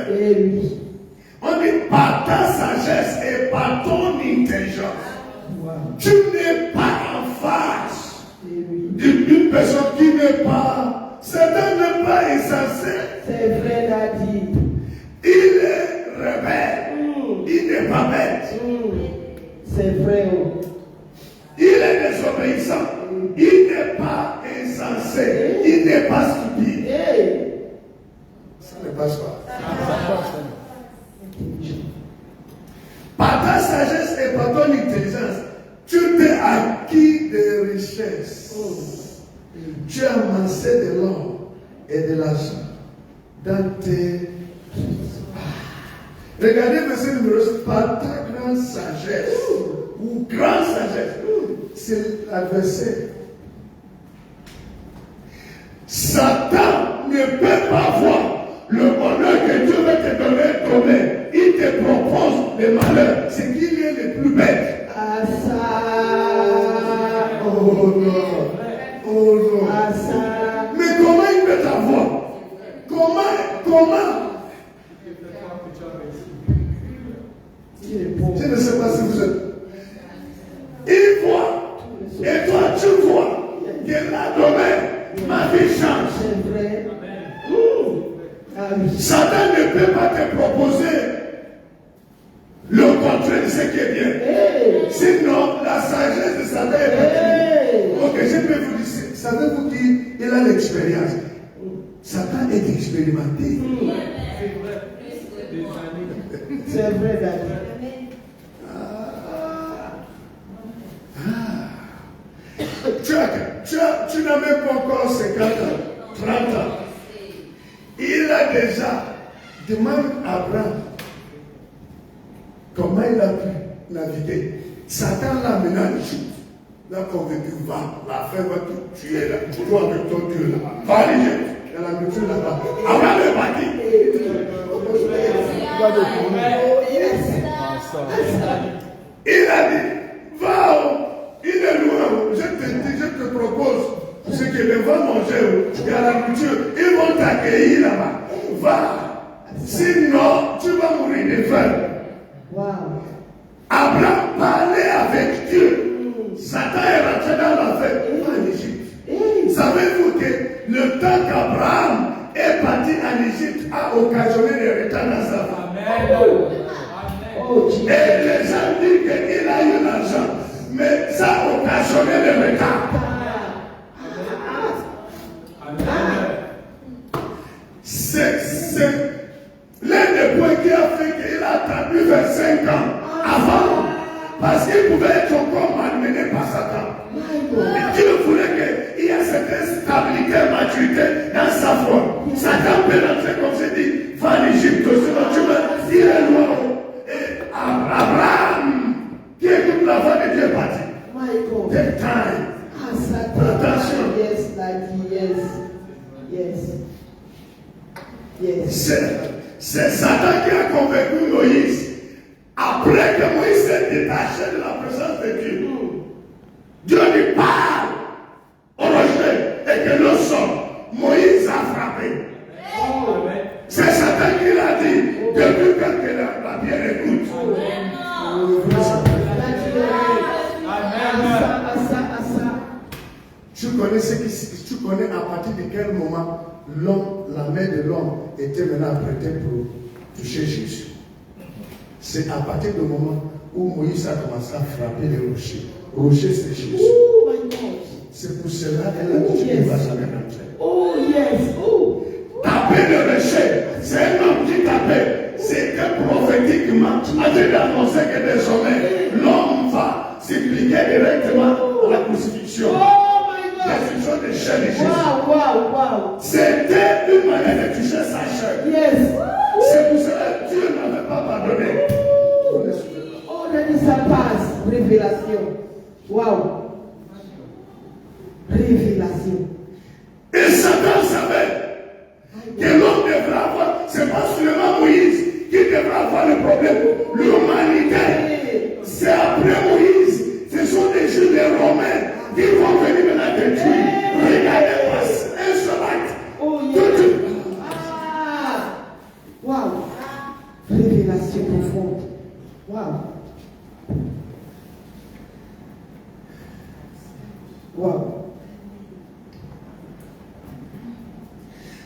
On dit par ta sagesse et par ton intelligence. Tu n'es pas en face d'une personne qui n'est pas. Satan n'est pas insensé. C'est vrai, Daddy. Il est rebelle. Il n'est pas bête. C'est vrai. Il est désobéissant. Il n'est pas insensé. Il n'est pas stupide. Ça ne passe pas. Par ta sagesse et par ton intelligence, tu t'es acquis des richesses. Tu as amassé de l'or et de l'argent dans tes. Regardez verset numéro 6. Par ta grande sagesse ou grande sagesse, c'est l'adversaire. Satan ne peut pas voir le bonheur que Dieu veut te donner. Il te propose le malheur. C'est qu'il est le plus bête. Oh non. Mais comment il peut t'avoir? Comment? Je ne sais pas si vous êtes. Il voit. Et toi, tu vois que là, demain, ma vie change. C'est vrai. Satan ne peut pas te proposer le contraire de ce qui est bien. Sinon, la sagesse de Satan est partie. Ok, je peux vous dire, savez-vous qu'il a l'expérience? Satan est expérimenté. C'est vrai, Daddy. Tu n'as même pas encore 50 ans, 30 ans. a déjà demandé à Abraham comment il a pu naviguer. Satan l'a mené en Égypte. Là, convaincu, va, la femme va te tuer là. Toujours avec ton Dieu là. Va à l'Égypte. Il y a la nourriture là-bas. Abraham est parti. Il a dit, va, il est loin. Je te propose ce que les vont manger. Il y a la nourriture. Ils vont t'accueillir là-bas. Va. Sinon, tu vas mourir de faim. Wow. Abraham parlait avec Dieu. Satan est rentré dans la fête en Égypte. Savez-vous que le temps qu'Abraham est parti en Égypte a occasionné des retards dans sa vie. Et les gens disent qu'il a eu l'argent, mais ça a occasionné des retards. C'est l'un des points qui a fait qu'il a attendu 25 ans avant, parce qu'il pouvait être encore malmené par Satan. Et Dieu voulait qu'il y ait cette stabilité et maturité dans sa foi. Satan peut rentrer comme c'est dit, va en Égypte, sinon tu vas dire loin. Et Abraham, qui écoute la voix de Dieu, est parti. Take time. Attention. Yes, daddy, yes. C'est Satan qui a convaincu Moïse. Après que Moïse s'est détaché de la présence de Dieu, Dieu lui parle au rocher et que l'eau sort. Moïse a frappé. C'est Satan qui l'a dit depuis que la pierre écoute. Tu connais à partir de quel moment la main de l'homme était maintenant prêtée pour toucher Jésus. C'est à partir du moment où Moïse a commencé à frapper les rochers. Rocher, c'est Jésus. Oh my God. C'est pour cela qu'elle a dit qu'il ne va jamais rentrer. Oh yes. Oh. Taper le rocher, c'est un homme qui tapait. C'est que prophétiquement, a Dieu annoncé que désormais, l'homme va s'impliquer directement à la crucifixion. Oh my God. La crucifixion des chair de Jésus. Wow. C'était une manière de toucher sa chair. Yes. C'est pour cela que Dieu n'avait pas pardonné. On a dit ça passe. Révélation. Wow. Révélation. Et Satan savait que l'homme devrait avoir, c'est pas seulement Moïse qui devrait avoir le problème. L'humanité, c'est après Moïse, ce sont des Juifs, des Romains qui vont venir maintenant détruire. Regardez pas un seul acte. Oh yes. Wow. Révélation profonde. Wow.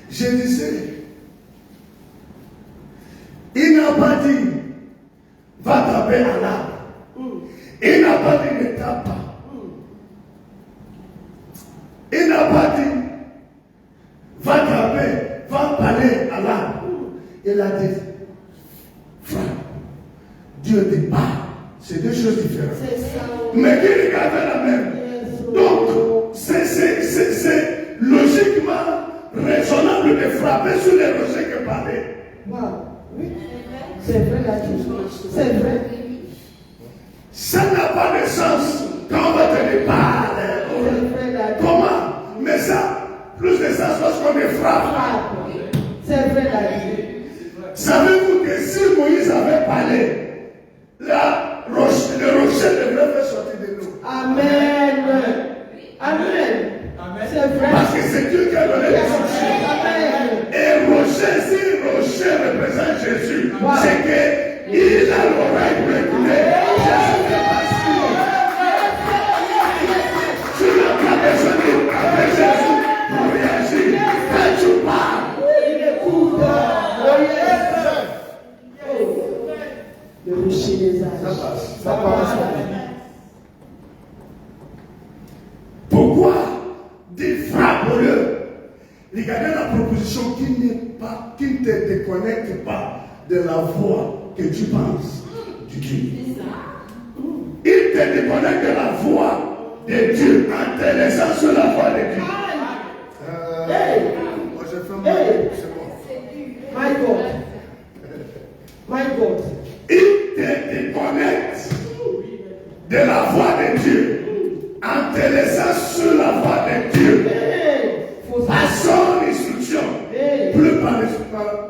Je disais, il n'a pas dit, va taper à l'arbre. Il n'a pas dit, ne tape pas. Il n'a pas dit, va taper, va parler à l'arbre. Il a dit, frère, Dieu te parle. C'est deux choses différentes. C'est ça. Mais qui regardait la même. Donc, c'est logiquement raisonnable de frapper sur les rochers que parler. Wow. Oui. C'est vrai là-dessus. C'est vrai. Ça n'a pas de sens quand on va te dire parler. Comment? Mais ça, plus de sens lorsqu'on est frappe. C'est vrai là-dessus. Savez-vous que si Moïse avait parlé, le rocher devrait faire sortir de l'eau. Amen. C'est vrai. Parce que c'est Dieu qui a donné les rochers. Amen. Et rocher, si rocher représente Jésus, c'est qu'il a l'oreille pour écouter. Jésus n'est pas sûr. Tu n'as pas besoin de Jésus pour réagir. Quand tu parles, Il écoute. Oh yes. Le rocher des âges. ça passe. Pourquoi des frappes-le? Regardez la proposition qui ne te déconnecte pas de la voix que tu penses du Dieu. Il te déconnecte de la voix de Dieu en te laissant sur la voix de Dieu. Moi je fais c'est bon.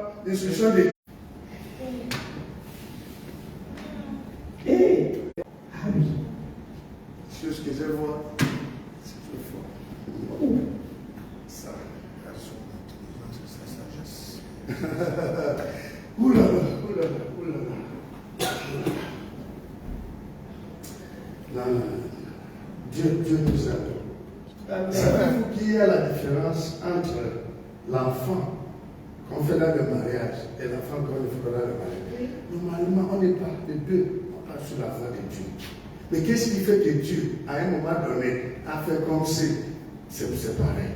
pas l'instruction de Ah oui. ce que je vois, c'est trop fort. Ça, garçon, c'est sa sagesse. Oulala, oulala, oulala. Non, non, Dieu nous aide. Savez-vous qu'il y a la différence entre l'enfant qu'on fait dans le mariage et l'enfant qu'on ne fait pas dans le mariage? Normalement, on n'est pas les deux, on parle sur la voie de Dieu. Mais qu'est-ce qui fait que Dieu, à un moment donné, a fait comme si c'est pareil?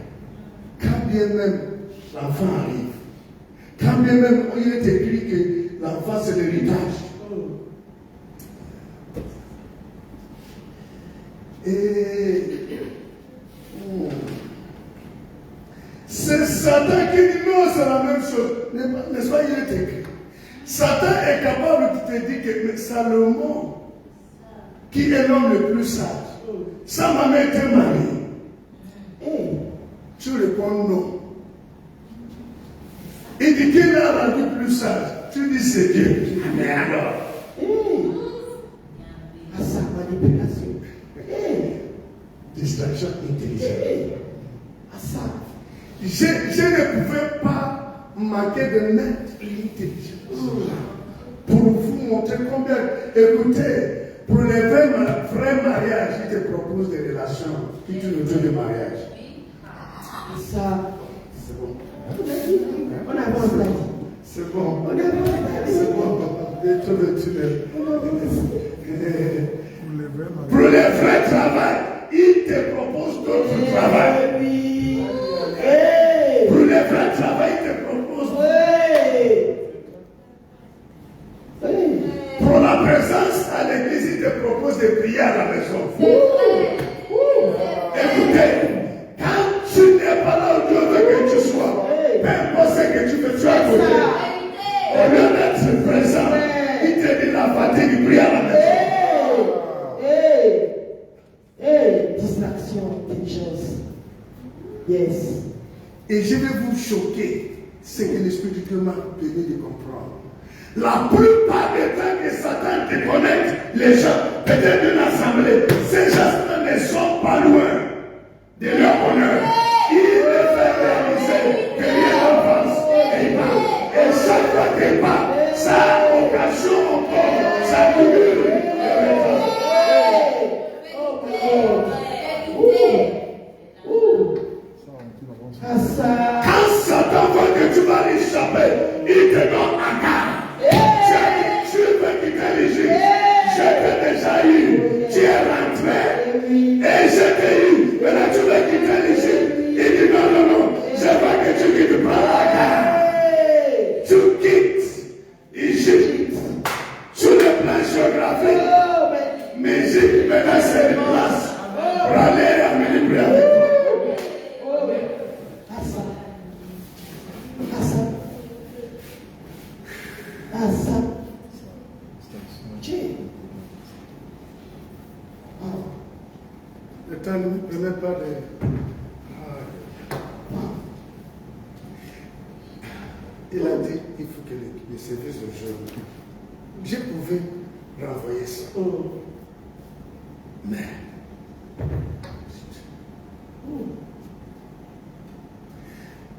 Quand bien même l'enfant arrive, quand bien même il est écrit que l'enfant c'est l'héritage. Et c'est Satan qui dit non, c'est la même chose. N'est-ce pas, il est écrit. Satan est capable de te dire que Salomon, qui est l'homme le plus sage, sa maman était mariée. Tu réponds non. Il dit qu'il a rendu plus sage. Tu dis c'est Dieu. Mais alors? À sa manipulation. Distraction intelligente. À ça. Je ne pouvais pas manquer de mettre l'intelligence pour vous montrer combien. Écoutez, pour les vrais mariages, ils te proposent des relations qui tournent autour du mariage. Ça. C'est bon. On avance là. C'est bon. On avance là. C'est bon. Pour Pour les vrais mariages. les vrais travail, ils te proposent d'autres travail. Pour les vrais travail, ils te proposent. Pour la présence à l'église, ils te proposent de prier à la maison. Écoutez, quand tu n'es pas là où Dieu veut que tu sois, peu importe ce que tu fais, tu es à côté. Au lieu d'être présent, il te dit la fatigue, il prie à la maison. Distraction, intelligence. Yes. Et je vais vous choquer, ce que l'Esprit de Dieu m'a permis de comprendre. La plupart des temps que Satan déconnecte les gens, peut-être d'une assemblée, ces gens ne sont pas loin de leur honneur. Il les fait réaliser que rien n'avance et il part. Et chaque fois qu'il part, ça a occasion encore, ça cumule le retard. Quand Satan veut que tu vas l'échapper, il te donne un garde. Tu veux quitter l'Égypte. Je t'ai déjà eu. Tu es rentré. Et je t'ai eu. Maintenant tu veux quitter l'Égypte. Il dit non, non, non. Je veux que tu quittes. Prends la garde. Tu quittes l'Égypte. Sur le plan géographique. Mais Égypte, maintenant c'est une place pour aller amener prier avec toi. Le temps ne me permet pas de... Il a dit, il faut que le service aujourd'hui, je pouvais renvoyer ça. Mais,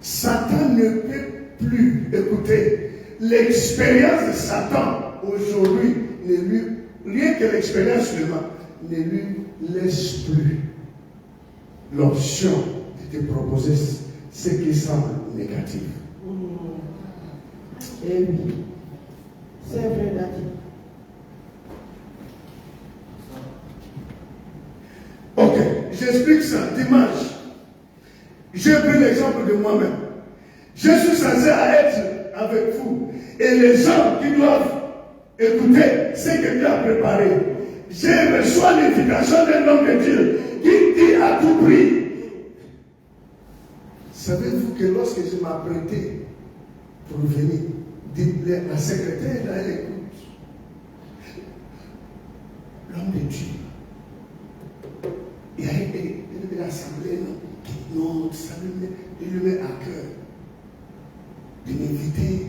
Satan ne peut plus, écoutez, l'expérience de Satan aujourd'hui, rien que l'expérience seulement, ne lui laisse plus l'option de te proposer ce qui semble négatif. Eh oui, c'est vrai, Daddy. Ok, j'explique ça. Dimanche, j'ai pris l'exemple de moi-même. Je suis censé être avec vous. Et les gens qui doivent écouter ce que Dieu a préparé. J'ai reçu l'invitation d'un homme de Dieu qui dit à tout prix. Savez-vous que lorsque je m'apprêtais pour venir, la secrétaire, là, elle écoute. L'homme de Dieu. Il y a une assemblée, non, ça lui met à cœur de m'inviter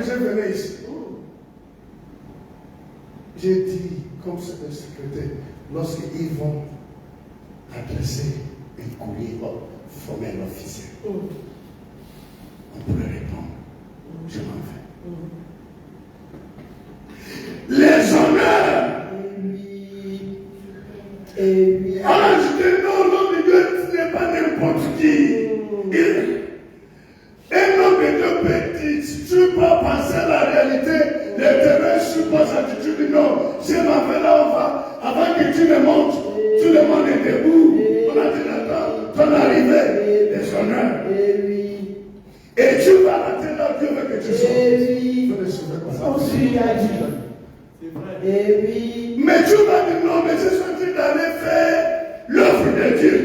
je venais ici, j'ai dit, comme secrétaire, lorsqu'ils vont adresser un courrier formel officiel, on pourrait répondre, je m'en vais. Les honneurs. Alors je dis non, l'homme de Dieu, ce n'est pas n'importe qui. Un homme de Dieu petit, si tu peux penser à la réalité, l'Éternel suppose que tu dis non, je m'en vais là, on va, avant que tu me montres, tout le monde est debout. On a dit d'accord, ton arrivée, les honneurs. Et tu vas rentrer là où Dieu veut que tu sois. Mais tu vas dire non, mais je suis en train d'aller faire l'œuvre de Dieu.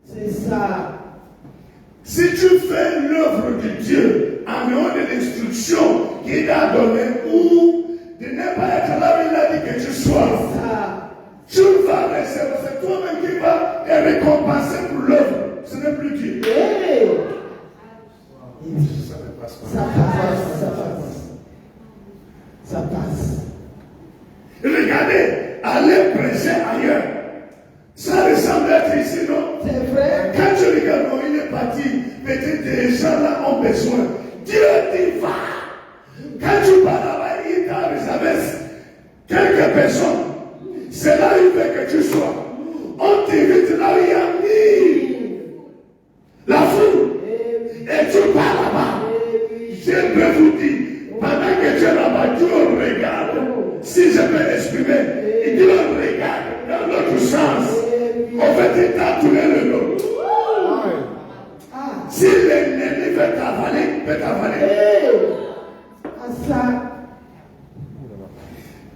C'est ça. Si tu fais l'œuvre de Dieu en dehors de l'instruction qu'il t'a donnée ou de ne pas être là où il a dit que tu sois, tu vas recevoir, c'est toi-même qui vas être récompensé pour l'œuvre. Ce n'est plus Dieu. Ça ne passe pas. Ça passe. Regardez, allez prêcher ailleurs. Ça ressemble à être ici, non? C'est vrai. Quand tu regardes, bon, il est parti, peut-être des gens là ont besoin. Dieu dit va. Quand tu pars là-bas, il t'a réservé quelques personnes. C'est là où il veut que tu sois. On t'invite là où il y a mis la foule. Et tu pars là-bas. Je peux vous dire, pendant que tu es là-bas, Dieu regarde. Si je peux l'exprimer, Dieu regarde dans l'autre sens. En fait, il t'a tourné le dos. Si l'ennemi veut t'avaler, il peut t'avaler.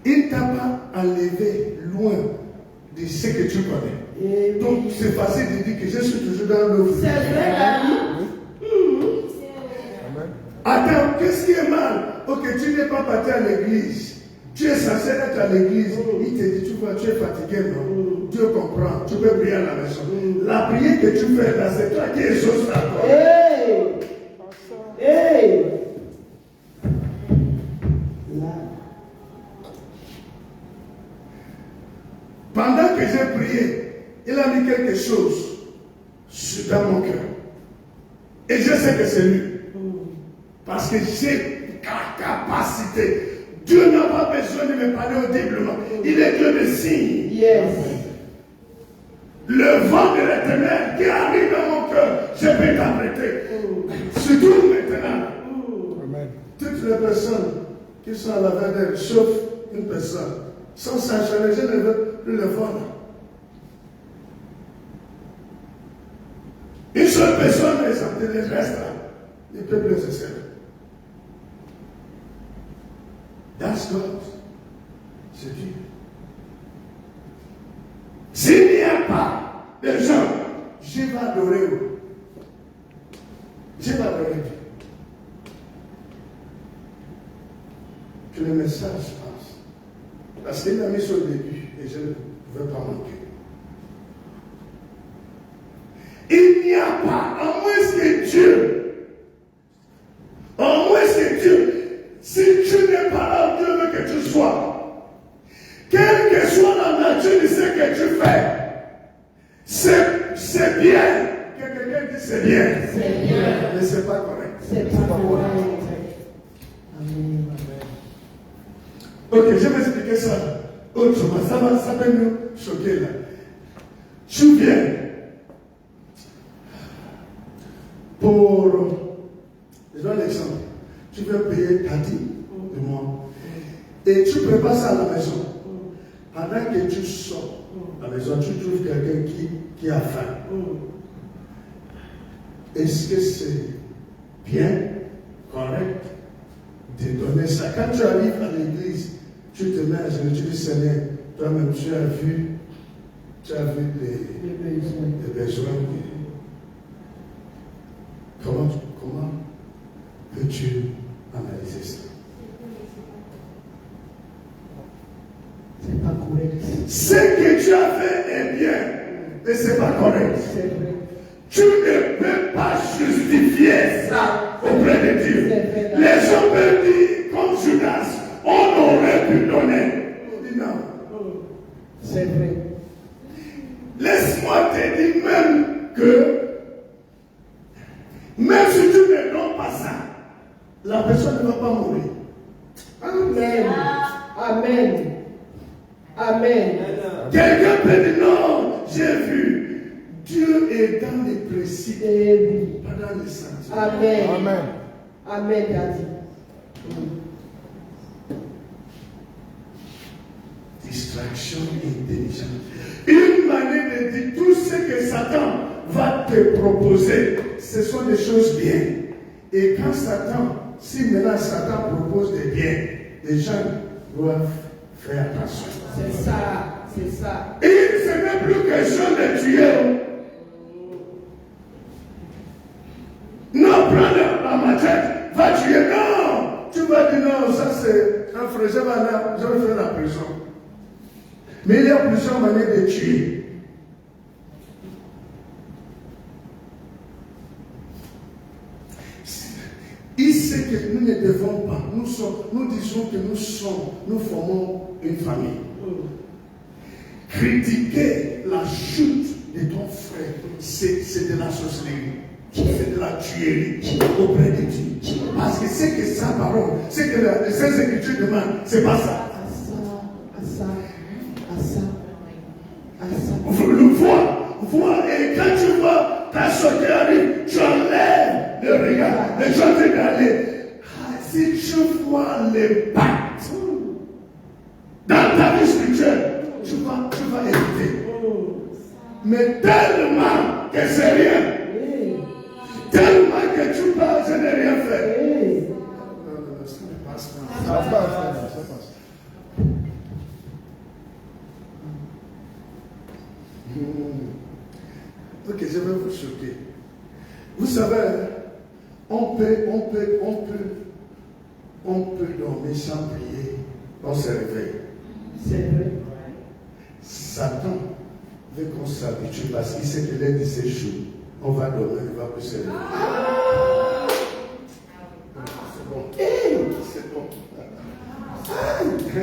Il ne t'a pas enlevé loin de ce que tu connais. Donc, c'est facile de dire que je suis toujours dans l'eau. C'est vrai, Attends, qu'est-ce qui est mal? Ok, tu n'es pas parti à l'église. Tu es censé être à l'église. Il te dit, tu vois, tu es fatigué, non? Dieu comprend. Tu peux prier à la maison. La prière que tu fais là, c'est toi qui exauces la toi. Pendant que j'ai prié, il a mis quelque chose dans mon cœur. Et je sais que c'est lui. Parce que j'ai la capacité. Dieu n'a pas besoin de me parler audiblement. Il est Dieu de signes. Yes. Le vent de l'Éternel qui arrive dans mon cœur, je peux t'arrêter. Surtout maintenant. Amen. Toutes les personnes qui sont à la veille, sauf une personne, sans s'enchaîner, je ne veux plus le voir. Une seule personne est sortie des restes là. Il ne peut plus se servir. That's God. C'est Dieu. S'il n'y a pas de gens, je vais adorer vous. Je vais adorer Dieu. Que le message passe. Parce qu'il l'a mis sur le début et je ne veux pas manquer. Il n'y a pas, à moins que Dieu, si tu n'es pas là où Dieu veut que tu sois, quelle que soit la nature de ce que tu fais, c'est bien. Que quelqu'un dit c'est bien. C'est bien. Mais c'est pas correct. C'est pas correct. Amen. Ok, je vais expliquer ça autrement. Ça peut nous choquer là. Tu viens pour, je donne l'exemple. Tu veux payer ta dîme de moi. Et tu prépares ça à la maison. Pendant que tu sors à la maison, tu trouves quelqu'un qui a faim. Est-ce que c'est bien, correct de donner ça? Quand tu arrives à l'église, tu te mets à genoux, tu dis Seigneur, toi-même tu as vu les besoins. Comment peux-tu analyser ça? C'est pas correct. Ce que tu as fait est bien, mais ce n'est pas correct. C'est vrai. Tu ne peux pas justifier ça auprès de Dieu. Les hommes peuvent dire, comme Judas, on aurait pu donner. On dit non. C'est vrai. Laisse-moi te dire même que, même si tu ne donnes pas ça, la personne ne va pas mourir. Amen. Amen. Amen. Quelqu'un peut dire non, j'ai vu. Dieu est dans les principes, Eh oui. pas dans les sentiments. Amen. Amen. Amen, Daddy. Distraction intelligente. Une manière de dire tout ce que Satan va te proposer, ce sont des choses bien. Et quand si maintenant Satan propose des biens, les gens doivent faire attention. C'est ça. C'est ça. Et ce n'est plus question de tuer. Non, prends la machette, va tuer. Non, tu vas dire non, ça c'est un frère, je vais faire la prison. Mais il y a plusieurs manières de tuer. Il sait que nous ne devons pas, nous disons que nous formons une famille. Critiquer la chute de ton frère, c'est de la sorcellerie. C'est de la tuerie auprès de Dieu. Parce que c'est que sa parole, c'est que ces écritures demandent, c'est pas ça. Le vois, et quand tu vois ta soeur qui arrive, tu enlèves le regard, les gens te d'aller. Si tu vois les pactes dans ta vie spirituelle, tu vas éviter. Mais tellement que c'est rien. Tellement que tu parles, je n'ai rien fait. Non, ça ne passe pas. Ça passe. Ok, je vais vous choquer. Vous savez, on peut dormir sans prier, on se réveille. C'est vrai. Satan veut qu'on s'habitue parce qu'il sait que l'aide s'échoue. On va dormir, il va plus se réveiller. C'est bon. C'est bon.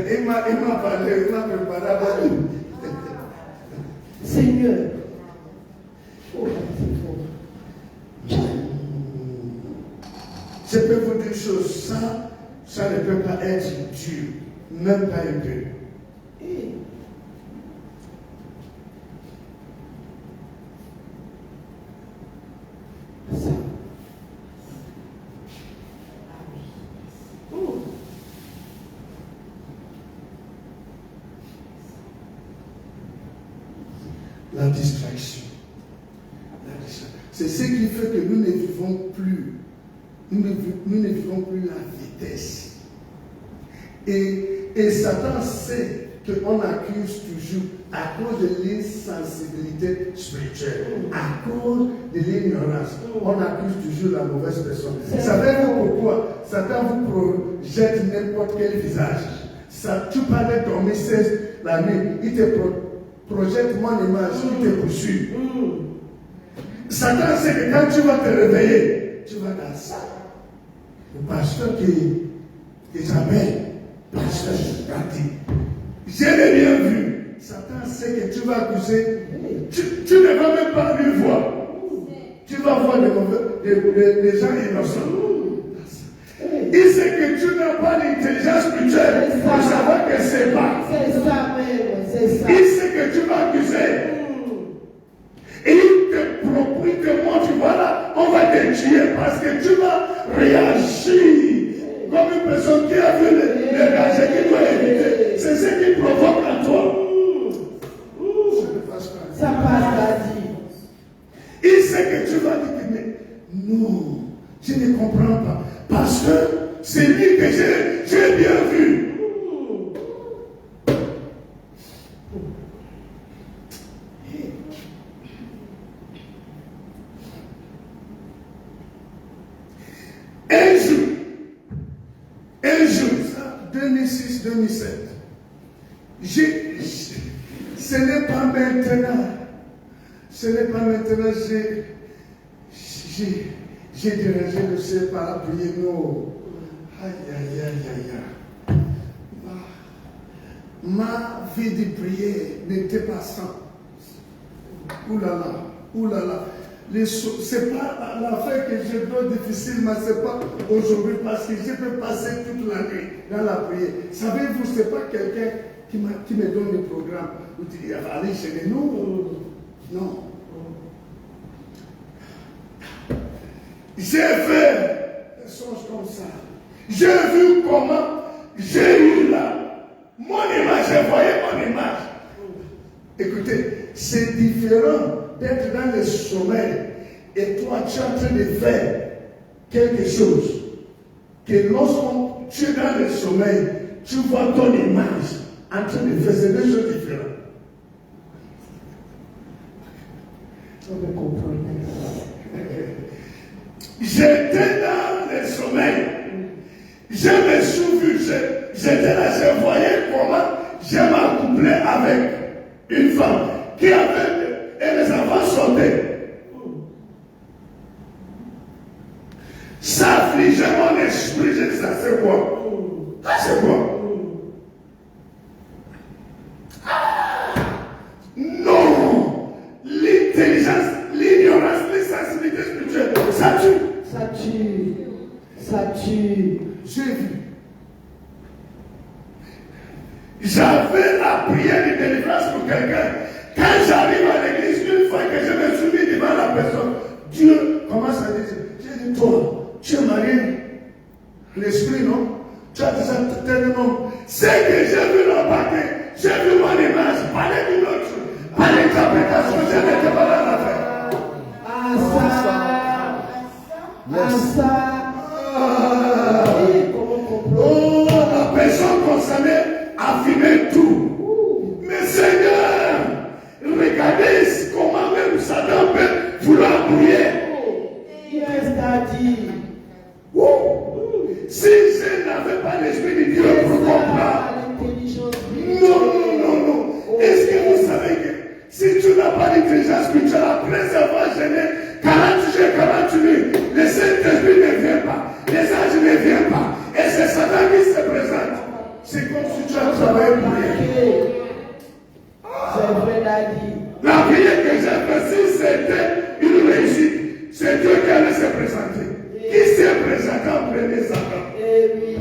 Il m'a parlé, il m'a préparé à la vie. Seigneur. Oh, c'est fort. Je peux vous dire une chose, ça ne peut pas être dur, même pas un peu. La distraction. C'est ce qui fait que nous ne vivons plus. Nous ne vivons plus la vitesse. Et Satan sait qu'on accuse toujours à cause de l'insensibilité spirituelle, à cause de l'ignorance. On accuse toujours la mauvaise personne. Savez-vous pourquoi Satan vous projette n'importe quel visage? Tu parlais dormir 16 la nuit, il te projette mon image, il te poursuit. Satan sait que quand tu vas te réveiller, tu vas dans ça. Le pasteur qui s'appelle pasteur Gatti. Je l'ai bien vu. Satan sait que tu vas accuser. Tu ne vas même pas lui voir. Tu vas voir des gens innocents. Il sait que tu n'as pas d'intelligence spirituelle pour savoir que c'est pas. C'est ça même, c'est ça. Il sait que tu vas accuser. Et il te montre, voilà, on va te tuer parce que tu vas réagir comme une personne qui a vu le danger qui doit éviter. C'est ce qui provoque en toi. Ça passe, Daddy. Il sait que tu vas dire, mais non, je ne comprends pas. Parce que c'est lui que j'ai bien vu. Un jour, 2006-2007, ce n'est pas maintenant, J'ai dirigé le ciel par la prière. Non. Aïe, aïe, aïe, aïe, aïe. Ma vie de prière n'était pas sans. Ouh là là, ouh là là. C'est pas l'affaire que je dois difficile, mais c'est pas aujourd'hui parce que je peux passer toute la nuit dans la prière. Savez-vous, c'est pas quelqu'un qui me donne le programme où tu dis allez chez nous. Non. J'ai fait des choses comme ça. J'ai vu comment j'ai eu là mon image, j'ai voyé mon image. Écoutez, c'est différent d'être dans le sommeil et toi tu es en train de faire quelque chose que lorsqu'on tu es dans le sommeil, tu vois ton image en train de faire, c'est deux choses différentes. On me comprend. J'étais dans le sommeil. Je me suis vu, j'étais là, je voyais comment je m'accouplais avec une femme qui avait et les enfants sautaient. Ça affligeait mon esprit, je disais, c'est quoi? Ah, c'est quoi? Non! L'intelligence, l'ignorance, l'insensibilité spirituelle, ça tue. Ça tue. Ça tue. J'ai vu. J'avais la prière de délivrance pour quelqu'un. Quand j'arrive à l'église, une fois que je me suis mis devant la personne, Dieu commence à dire, j'ai dit, toi, tu es marié. L'esprit, non? Tu as déjà tel nom. C'est que j'ai vu l'embarquer, j'ai vu mon image, parler d'une autre chose, par l'interprétation, je n'étais pas dans l'affaire. Oh, la personne concernée affirmait tout. Mais Seigneur, regardez comment même Satan peut vouloir brouiller. Yes, Daddy. Si je n'avais pas l'esprit de Dieu pour comprendre. Non. Est-ce que vous savez que si tu n'as pas l'intelligence spirituelle, après avoir gêné 40 jours, 40 nuits, le Saint-Esprit ne vient pas, les anges ne viennent pas, et c'est Satan qui se présente. C'est comme si tu as travaillé pour rien. C'est vrai, Daddy. La prière que j'ai faite, si c'était une réussite, c'est Dieu qui allait se présenter. Qui s'est présenté en premier Satan? Eh oui.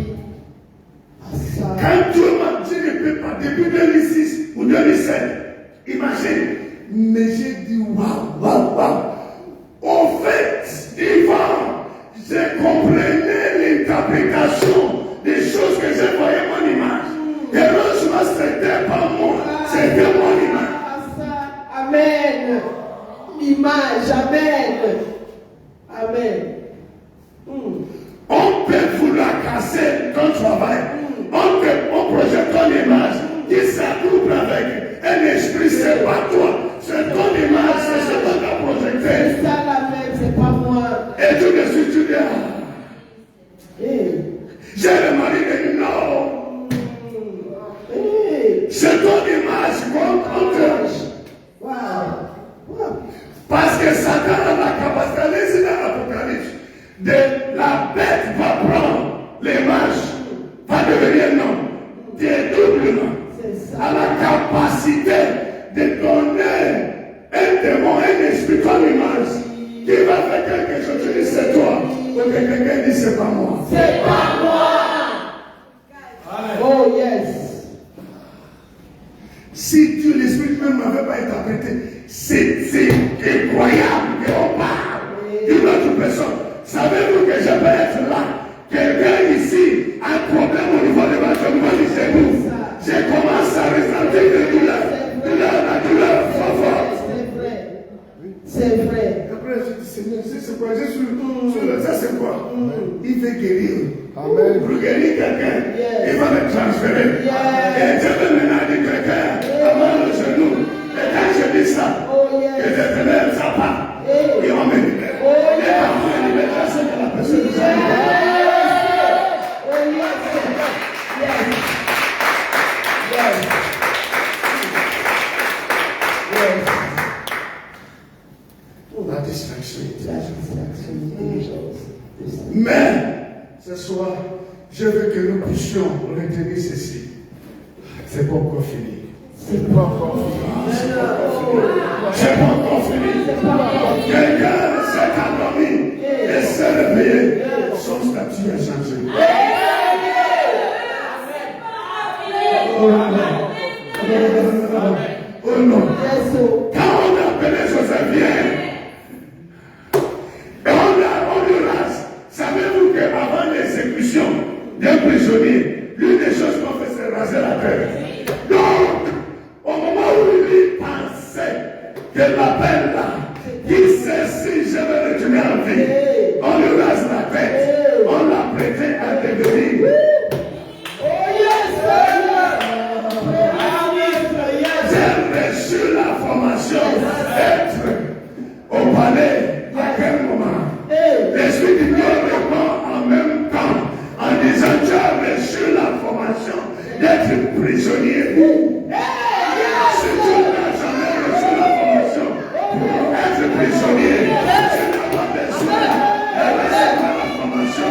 Quand Dieu m'a dit ne peux pas, depuis 2006 ou 2007, imagine, mais j'ai dit waouh. Au fait, Yvan, j'ai compris l'interprétation des choses que j'ai voyées mon image. Heureusement, c'était pas moi, c'était mon image. Amen. Image, amen. On peut vouloir casser ton travail. On projette ton image qui s'accouple avec un esprit, c'est pas toi. C'est ton image, c'est ce qu'on a projeté. C'est ça la même, c'est pas moi. Et tout de suite tu dis, j'ai le mari qui dit non. C'est ton image qu'on te. Parce que Satan a la capacité, allez-y dans l'Apocalypse, de la bête va prendre l'image, va devenir non, dédoublement, à la capacité de donner un démon, un esprit comme image, qui va faire quelque chose, je dis c'est toi, ou que quelqu'un dit c'est pas moi. C'est pas moi. Oh yes. Si Dieu, l'esprit même ne m'avait pas interprété, c'est incroyable qu'on parle d'une autre personne. Savez-vous que je peux être là? Quelqu'un ici a un problème au niveau de ma jambe, du genou. Je commence à ressentir des douleurs. La douleur forte. C'est vrai. Après, je dis, Seigneur, c'est quoi? Je suis ça, c'est quoi? Il veut guérir. Amen. Pour guérir quelqu'un, il va me transférer. Et je vais maintenant dire quelqu'un a mal au genou. Et quand je dis ça, que je tenais ça part, il va me libérer. Et parfois, il libère c'est que la personne Mais ce soir, je veux que nous puissions retenir ceci. C'est pas encore fini. C'est pas encore fini. C'est pas encore fini. Quelqu'un s'est endormi et s'est réveillé. Son statut a changé. Oh non. Quand on a appelé Joseph hier, et on lui lâche. Savez-vous qu'avant l'exécution d'un prisonnier, l'une des choses qu'on fait, c'est raser la tête. Donc, au moment où il pensait que l'appel là, qui sait si je vais retourner en vie, on lui rase la tête, on l'a prêté à devenir. J'ai reçu la formation d'être au palais à quel moment? L'Esprit de Dieu répond en même temps en disant tu as reçu la formation d'être prisonnier. Si tu n'as jamais reçu la formation pour être prisonnier, tu n'as pas besoin de recevoir la formation.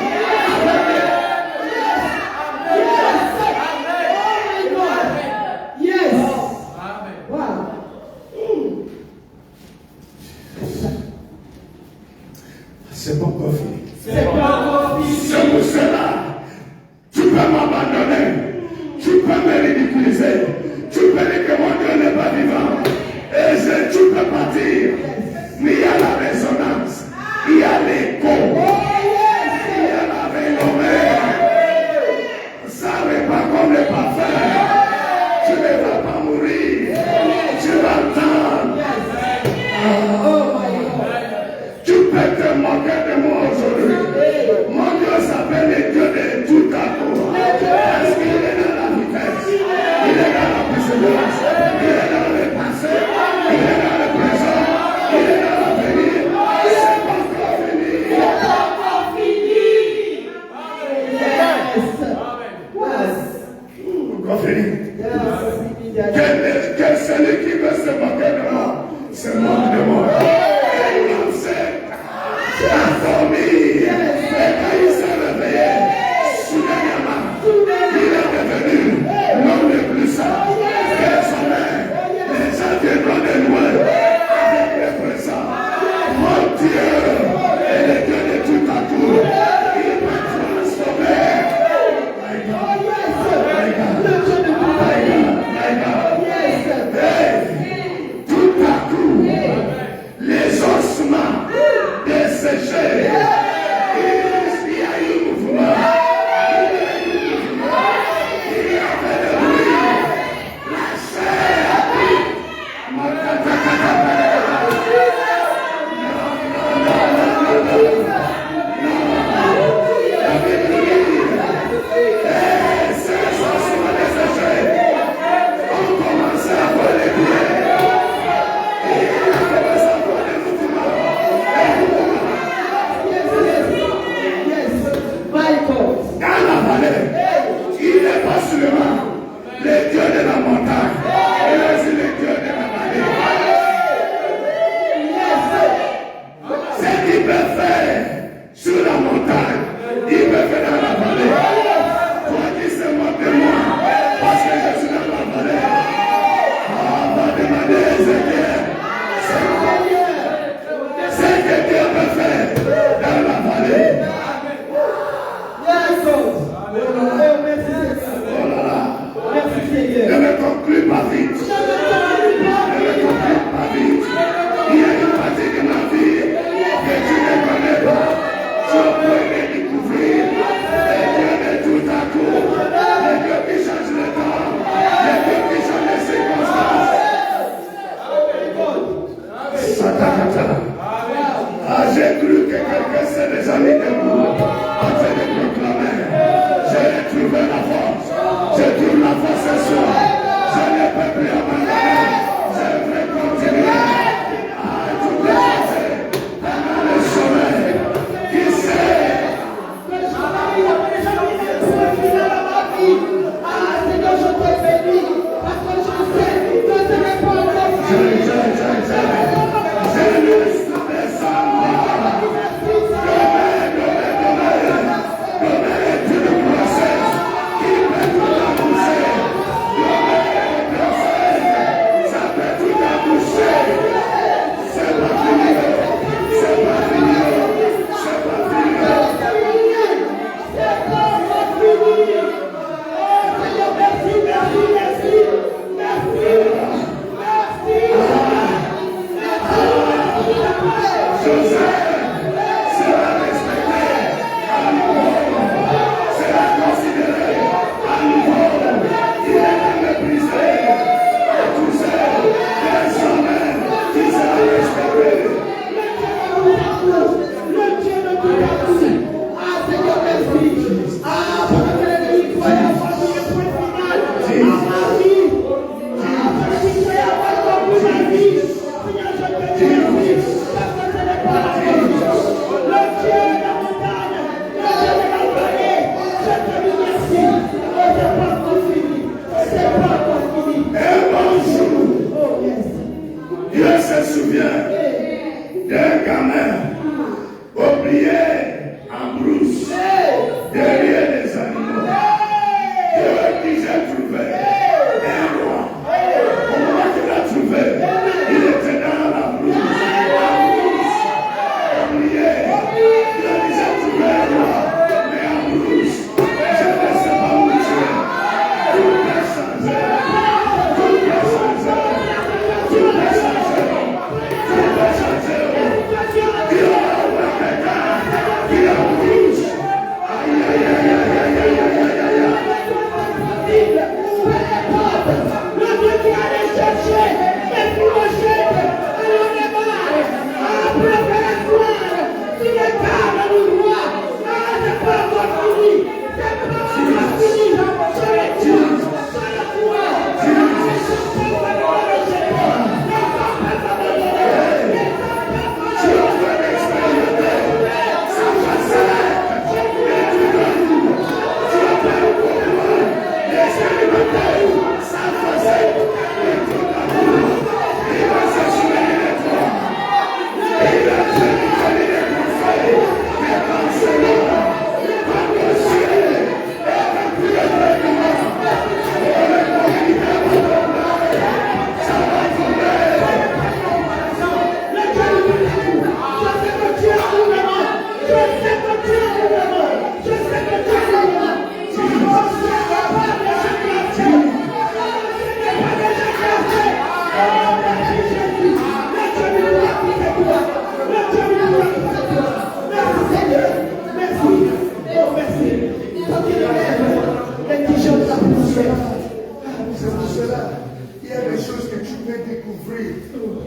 vais découvrir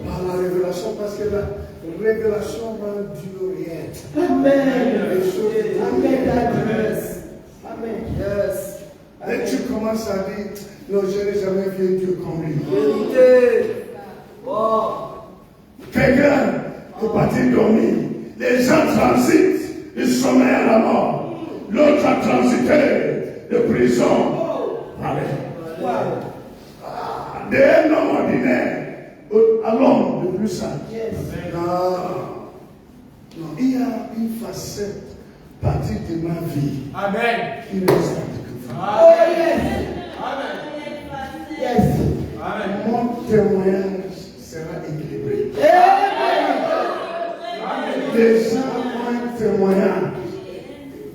par la révélation, parce que la révélation va durer rien. Amen. Les choses- Amen. Amen. Amen. Yes. Dès que tu commences à dire, non, je n'ai jamais vu Dieu comme lui. Vérité. Oh. Quelqu'un est parti dormir. Les gens transitent du sommeil à la mort. L'autre a transité de prison. Allez. Wow. D'un homme ordinaire à l'homme le plus sage. Yes. Non, il y a une facette partie de ma vie Amen. qui reste à découvrir. Oh yes. Amen. Yes. Amen. Mon témoignage sera équilibré. Amen. Les gens ont un témoignage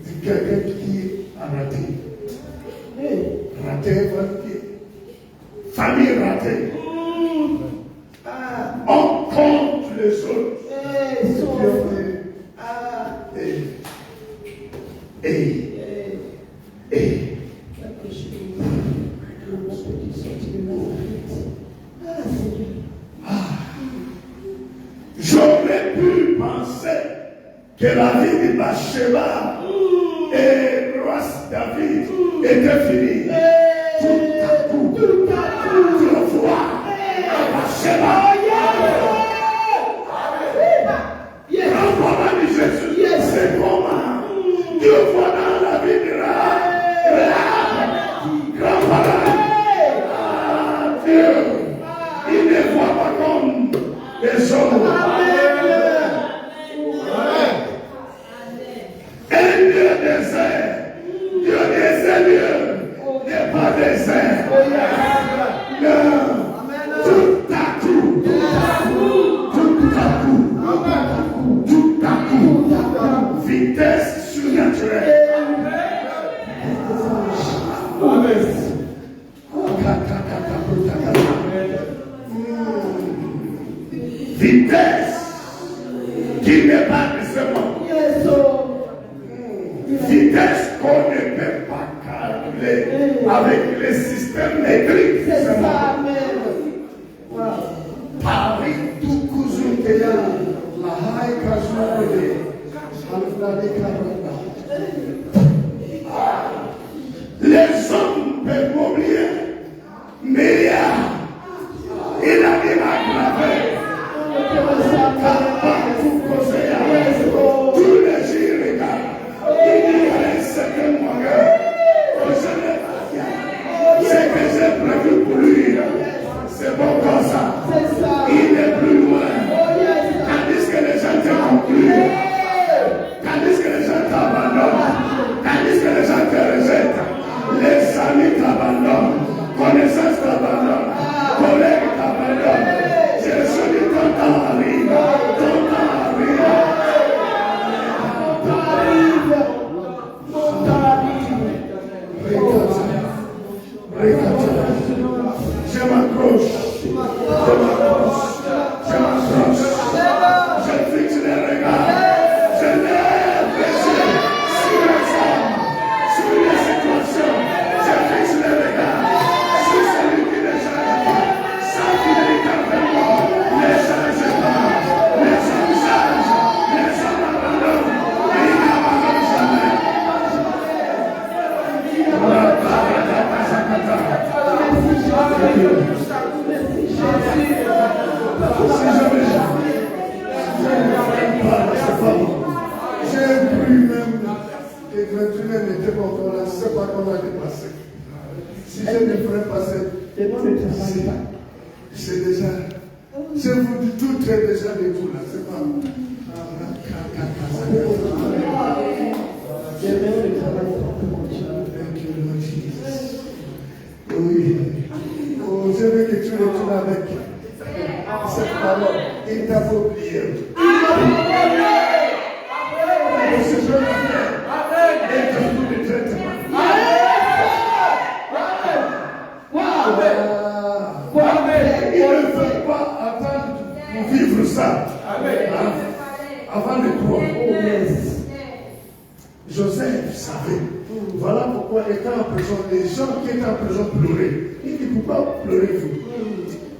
de quelqu'un qui a raté. Hey. Raté votre pied. Famille ratée. Ah. On compte les autres. Hey. Dieu So. fait, Ah. et Hey. La cochée. Le bon petit sorti de Nazareth. Ah, Seigneur. j'aurais pu penser que la vie de Bathsheba et roi David était finie. Tout à coup, tu le vois, Bathsheba, Yes. grand-parent de Jésus, Yes. c'est comment Dieu voit dans la vie de Rahab, grand-parent. Ah, Dieu, il ne voit pas comme les hommes. Un Dieu désert, Dieu des élus, n'est pas désert. Non, tout à coup, tout à coup, vitesse surnaturelle. Vitesse qui n'est pas de ce monde. Yes. Oh. Vitesse qu'on ne peut pas calculer avec les systèmes métriques. C'est ce monde. ça. Amen. Wow. Paris tout cousu la haï kazoué, alfrade karanda. Les hommes peuvent m'oublier, mais il a dit aggravé. Tous les jours, regarde, il y a un certain moyen que je n'ai pas fait. Ce que j'ai prévu pour lui, c'est bon comme ça. C'est ça. Il n'est plus loin. Oh yes. Tandis que les gens te concluent, tandis que les gens t'abandonnent, tandis que les gens te rejettent, les amis t'abandonnent, connaissances t'abandonnent, collègues t'abandonnent. Jésus dit ton temps arrive, ton temps arrive. Je m'accroche, je fixe les regards, je lève les yeux sur les hommes, sur les situations, je fixe les regards sur celui qui ne change pas, sa fidélité envers moi ne change pas, les hommes changent, les hommes abandonnent, mais il n'abandonne jamais. J'ai cru même que 21 n'était pas encore là, c'est pas qu'on a dépassé. Si je ne ferais passer, c'est déjà. Je vous dis, tout est déjà de vous là, c'est pas. Thank you, Lord Jesus. Oui. Oh, je veux que tu retournes avec cette parole. Il t'a pas oublié. C'est ce que et dans tout le traitement. Il ne faut pas attendre pour vivre ça. Avant de croire. Joseph savait. Voilà pourquoi, étant en prison, les gens qui étaient en prison pleuraient. Il dit, pourquoi pleurez-vous?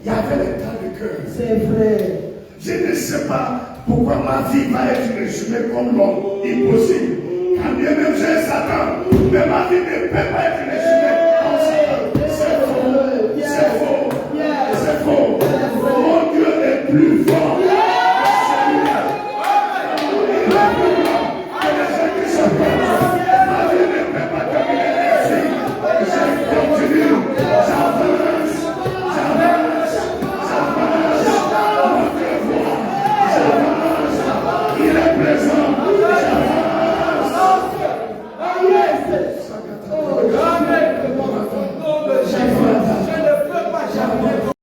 Il y avait les tas de cœur. C'est vrai. Je ne sais pas pourquoi ma vie va être résumée comme l'homme impossible. Quand bien même j'ai Satan, mais ma vie ne peut pas